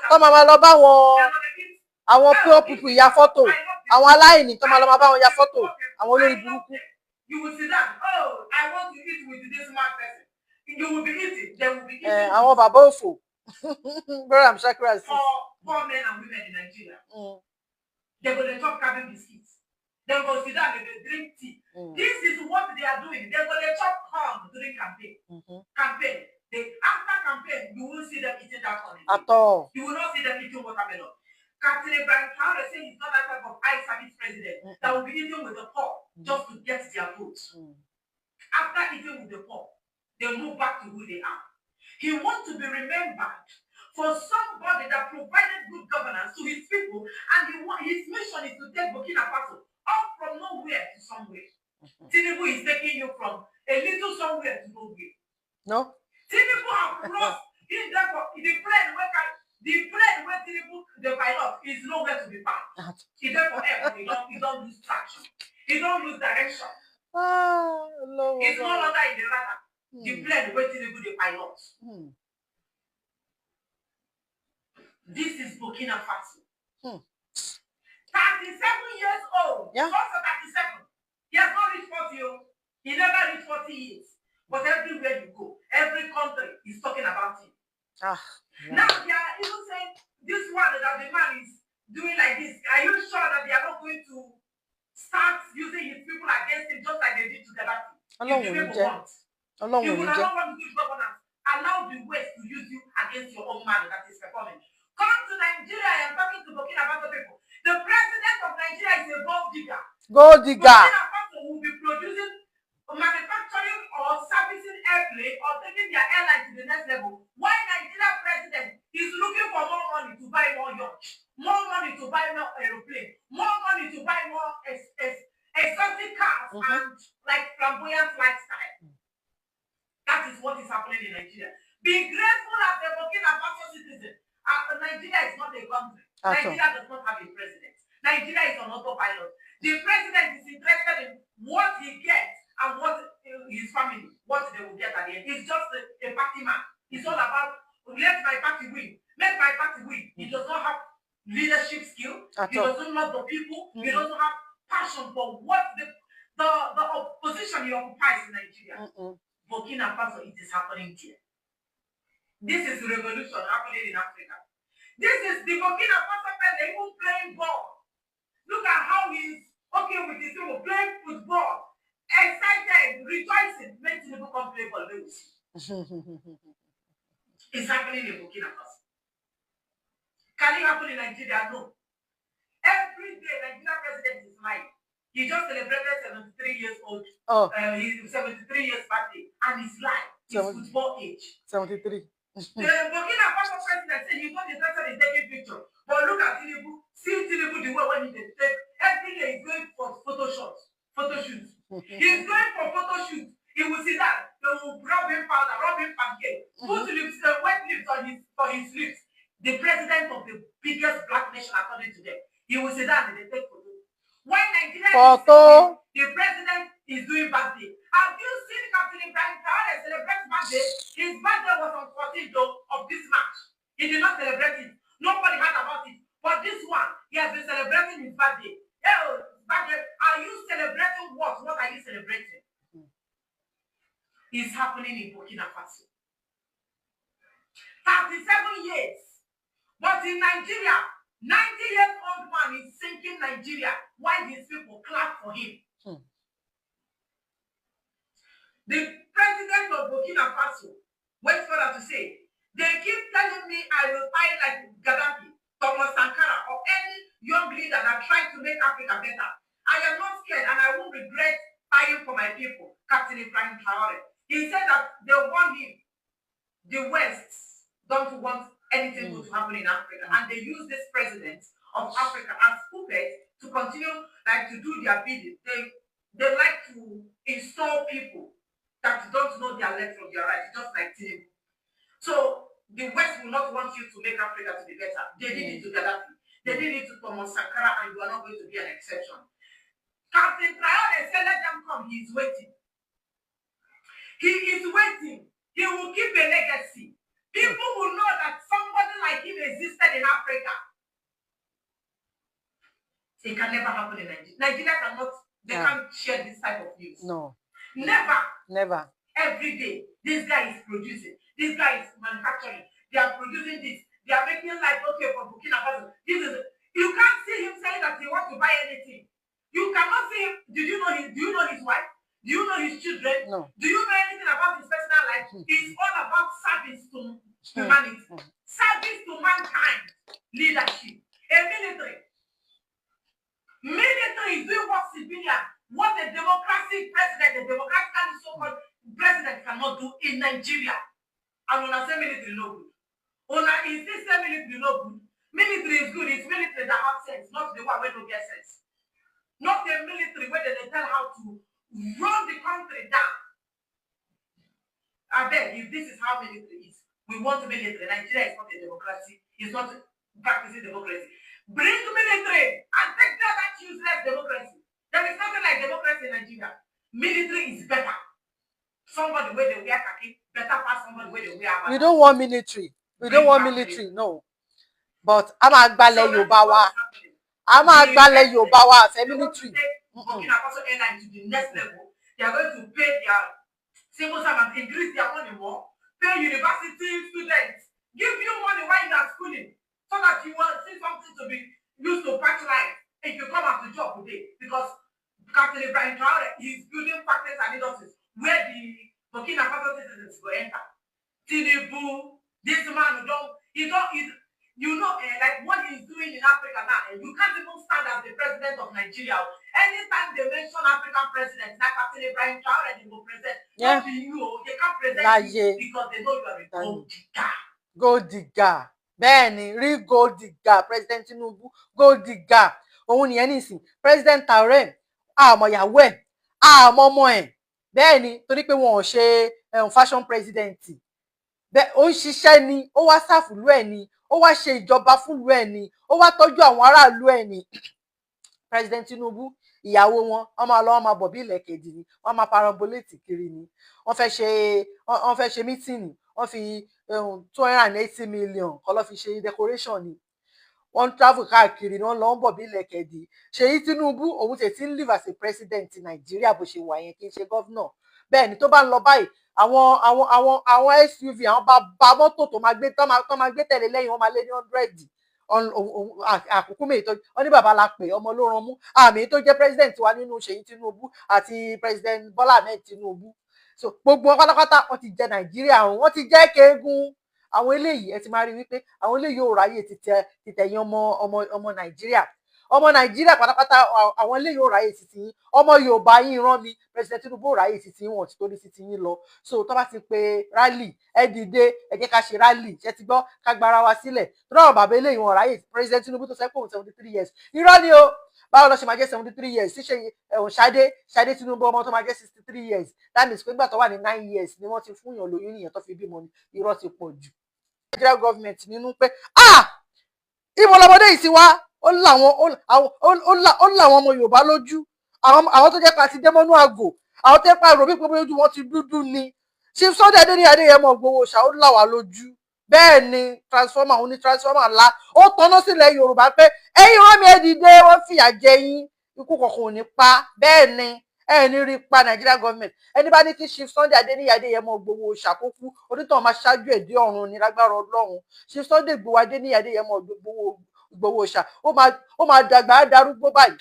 tó máa lọ bá àwọn poor people ya fọ́tò àwọn aláìní tó máa lọ máa bá wọn ya fọ́tò àwọn olórí burúkú. You will sit down. Oh, I want to eat with this smart person. You will be eating. They will be eating. Àwọn bàbá òfò. Brother, I'm sure for men and women in Nigeria. They're going to chop cabin biscuits. They're going to sit down and they drink tea. This is what they are doing. They're going to chop corn during campaign. Campaign. After campaign, you will see them eating that corn. At all. You will not see them eating watermelon. Captain Ibrahim Traore said he's not that type of eye service president that will be eating with the poor just to get their votes. After eating with the poor, they move back to who they are. He wants to be remembered for somebody that provided good governance to his people, and his mission is to take Burkina Faso up from nowhere to somewhere. Tinubu is taking you from a little somewhere to nowhere. No. Tinubu have crossed in the plane where Tinubu, the pilot, is nowhere to be found. He therefore he don't lose traction. He don't lose direction. He's no longer in the radar. The plane where Tinubu, the pilot. This is Burkina Faso. 37 years old. Yeah. Also 37. He has not reached 40. He never reached 40 years. But everywhere you go, every country is talking about him. Now they are even saying this one that the man is doing like this. Are you sure that they are not going to start using his people against him just like they did to Gaddafi? You will not want to use governance. Allow the West to use you against your own man that is performing. Come to Nigeria. I am talking to Burkina Faso people. The president of Nigeria is a gold digger. Gold digger. Burkina Faso will be producing, manufacturing or servicing airplane or taking their airline to the next level. Why Nigeria president is looking for more money to buy more yacht, more money to buy more aeroplane, more money to buy more exotic cars and like flamboyant lifestyle. That is what is happening in Nigeria. Be grateful as a Burkina Faso citizen. Nigeria is not a country. Nigeria does not have a president. Nigeria is on autopilot. The president is interested in what he gets and what his family, what they will get at the end. He's just a party man. It's all about let my party win. Let my party win. He does not have leadership skill. He doesn't love the people. He doesn't have passion for what the position he occupies in Nigeria. Burkina Faso, it is happening here. This is revolution happening in Africa. This is the Burkina Faso president even playing ball. Look at how he's okay with his people playing football, excited, rejoicing. Make people come play ball. It's happening in Burkina Faso. Can it happen in Nigeria? No. Every day, Nigeria president is lying. He just celebrated 73 years old. His 73 years birthday, and he's lying. His football age. 73. The Burkina Faso president said he's not interested in taking pictures. But look at Tinubu. See Tinubu the way when he take every day he's going for photo shoots. He's going for photo shoots. He will see that. They will rub him powder, rub him pancake, put lips, wet lips on his lips. The president of the biggest black nation according to them. He will sit down and they take photo. When Nigeria is the president is doing birthday. Have you seen Captain Ibrahim Traore celebrate birthday? His birthday was on 14th of this March. He did not celebrate it. Nobody heard about it. But this one, he has been celebrating his birthday. Birthday. Are you celebrating what? What are you celebrating? It's happening in Burkina Faso. 37 years. But in Nigeria, 90-year-old man is sinking Nigeria. Why these people clap for him? The president of Burkina Faso went further to say, they keep telling me I will fight like Gaddafi, Thomas Sankara, or any young leader that tries to make Africa better. I am not scared and I won't regret fighting for my people, Captain Ibrahim Traore. He said that they want him. The West don't want anything good to happen in Africa, and they use this president of Africa as puppets to continue to do their bidding. they like to install people that don't know their left from their right, just like Tinubu. So the West will not want you to make Africa to be better. They did it to Gaddafi. They did it to Thomas Sankara, and you are not going to be an exception. Captain Traore said, let them come. He is waiting. He is waiting. He will keep a legacy. People will know that somebody like him existed in Africa. It can never happen in Nigeria. Nigeria cannot, they can't share this type of news. No. Never. Never. Every day, this guy is producing. This guy is manufacturing. They are producing this. They are making life okay for Burkina Faso. This is, you can't see him saying that he wants to buy anything. You cannot see him. Do you know his wife? Do you know his children? No. Do you know anything about his personal life? It's all about service to humanity. Service to mankind. Leadership. A military. Military is doing what civilian, what a democratic president, a democratically so-called president cannot do in Nigeria. And when I say military no good. When I insist that military no good, military is good. It's military that has sense, not the one where don't get sense. Not the military where they tell how to run the country down. I beg, if this is how military is, we want military. Nigeria is not a democracy. It's not practicing democracy. Bring military and take down that useless democracy. There is nothing like democracy in Nigeria. Military is better. Somebody where they wear khaki, better pass somebody where they wear. We don't want military. We don't want military, no. But I'm a Gbara Yoruba. I'm a Gbara Yoruba as a military. Burkina Faso airline to the next level. They are going to pay their civil servants, increase their money more, pay university students, give you money while you are schooling, so that you will see something to be used to patronize if you come out to job today. Because Captain Ibrahim Traore is building factories and industries where the Burkina Faso citizens will enter. Tinubu, this man like what he's doing in Africa now, and you can't even stand as the president of Nigeria. Anytime they mention African presidents, like Captain Ibrahim Traore, they will present. Not you, they can't present you because they know you are a gold digger. Gold digger. Bẹ́ẹ̀ni, rí gold digger, President Tinubu, gold digger. Òun nìyẹn nísìn. President Traore, àmọ́ ìyàwó ẹ̀, àmọ́ ọmọ ẹ̀. Bẹ́ẹ̀ni, torí pé wọn ò ṣe fashion president. Bẹ́ẹ̀ ó ń ṣiṣẹ́ ni, ó wá sáfùlú ẹ̀ ni, ó wá ṣe ìjọba fúnlú ẹ̀ ni, ó wá tọ́jú àwọn aráàlú ẹ̀ ni. President Tinubu, ìyàwó wọn máa lọ, wọ́n máa bọ̀ bí ilẹ̀kejì ni, wọ́n máa parambolate kiri ni. Wọ́n fẹ́ ṣe meeting, wọ́n fi 280 million kọ́ lọ́ fi ṣe decoration ni. Wọ́n travel káàkiri ni wọ́n lọ ń bọ̀ bí ilẹ̀kejì. Ṣèyí Tinubu òun ti ń live as a president Nàìjíríà bó ṣe wà yẹn, kì í ṣe governor. Bẹ́ẹ̀ ni tó bá ń lọ báyìí, àwọn SUV, àwọn bàbá mọ́tò tó máa gbé tẹ̀lé lẹ́yìn, wọ́n máa lé ní 100. Àkókò mi tó wọ́n ní bàbá la pè, ọmọ ló ran mú. Àmì tó jẹ́ president wa nínú Ṣèyí Tinubu àti president Bọ́lá Ahmed Tinubu. So gbogbo wọn pátápátá wọ́n ti jẹ Nàìjíríà ọ̀hún, wọ́n ti jẹ́ kéegun. Àwọn eléyìí ẹ ti máa rí wípé àwọn eléyìí ò ráyè títẹ̀yìn ọmọ Nàìjíríà. Ọmọ Nàìjíríà pátápátá àwọn eléyìí ò ráyè títí yín. Ọmọ Yorùbá yín rán mi, president Tinubu ò ráyè títí yín, wọn ti torí títí yín lọ. So tó bá ti pe rally, ẹ dìde, ẹ jẹ́ ká ṣe rally, ṣe ti gbọ́, ká gbára wa sílẹ̀. Tó náà bàbá eléyìí wọn ráyè. President Tinubu tó sọ pé òun 73 years. Irọ́ ni o. Báwo ló ṣe máa jẹ́ 73 years? Ṣíṣe Ṣadé Tinubu ọmọ tó máa jẹ́ 63 years. That means pé nígbà tó wà ní 9 years ni wọ́n ti fún yàn lóyún nìyẹn tó fi bímọ ni. Irọ́ ti pọ̀ jù. Nigeria government nínú pé ibo lọmọdé yìí ti wá, ó láwọn ọmọ Yorùbá lójú. Àwọn tó jẹ́ pé àti démọ́nú àgò, àwọn tó jẹ́ pé àròbí pé ojú wọn ti dúdú ni. Chief Sunday Adéyẹmọ Ìgbòho ṣá ó là wá lójú. Bẹ́ẹ̀ ni transformer, òun ní transformer ńlá, ó tanná sílẹ̀ Yorùbá pé ẹ̀yin wọ́n mi ẹ dìde, wọ́n fìyà jẹ yín, ikú kankan ò ní pa. Bẹ́ẹ̀ ni ẹni rí pa Nigeria government. Ẹni bá ní kí Chief Sunday Adéyẹmọ Ìgbòho ṣàkókò, onítàn máa ṣáájú ẹ̀dí ọ̀run ní lágbára Ọlọ́run. Chief Sunday Adéyẹmọ Ìgbòho ṣá ó máa dàgbà, á darúgbó báyìí,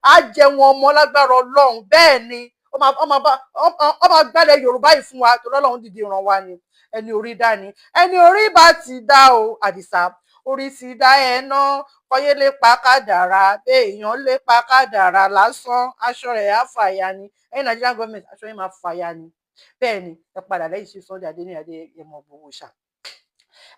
á jẹun ọmọ lágbára Ọlọ́run. Bẹ́ẹ̀ ni ó máa gbálẹ̀ Yorùbá yìí fún wa, torí Ọlọ́run dìde ràn wá ni. Ẹni orí dá ni, ẹni orí bá ti dá o, Àdìsá orí ti dá ẹ ná, kọyé lè pa kádàrá, èèyàn lè pa kádàrá lásán, aṣọ rẹ̀ á fàya ni. Ẹ̀yin Nigerian government, aṣọ yín máa fàya ni. Bẹ́ẹ̀ ni ẹ padà lẹ́yìn Chief Sunday Adéyẹmọ Ìgbòho ṣá.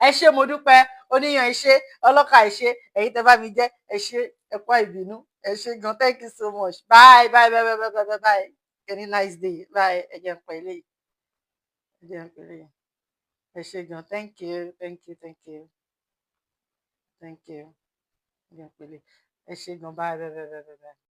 Ẹ ṣé mo dúpẹ́, oníyan ẹ ṣé, ọlọ́kà ẹ ṣé, ẹ̀yin tẹ́ bá mi jẹ́ ẹ ṣé, ẹ ẹ kú àìbínú ẹ ṣé gan, thank you so much, bye bye bye bye bye bye bye, any nice day, bye. Ẹ jẹ́ n pè eléyìí, ẹ jẹ́ n pè eléyìí, ẹ ṣé gan, thank you thank you thank you thank you, ẹ jẹ́ n pè eléyìí, ẹ ṣé gan, bye bye bye bye bye.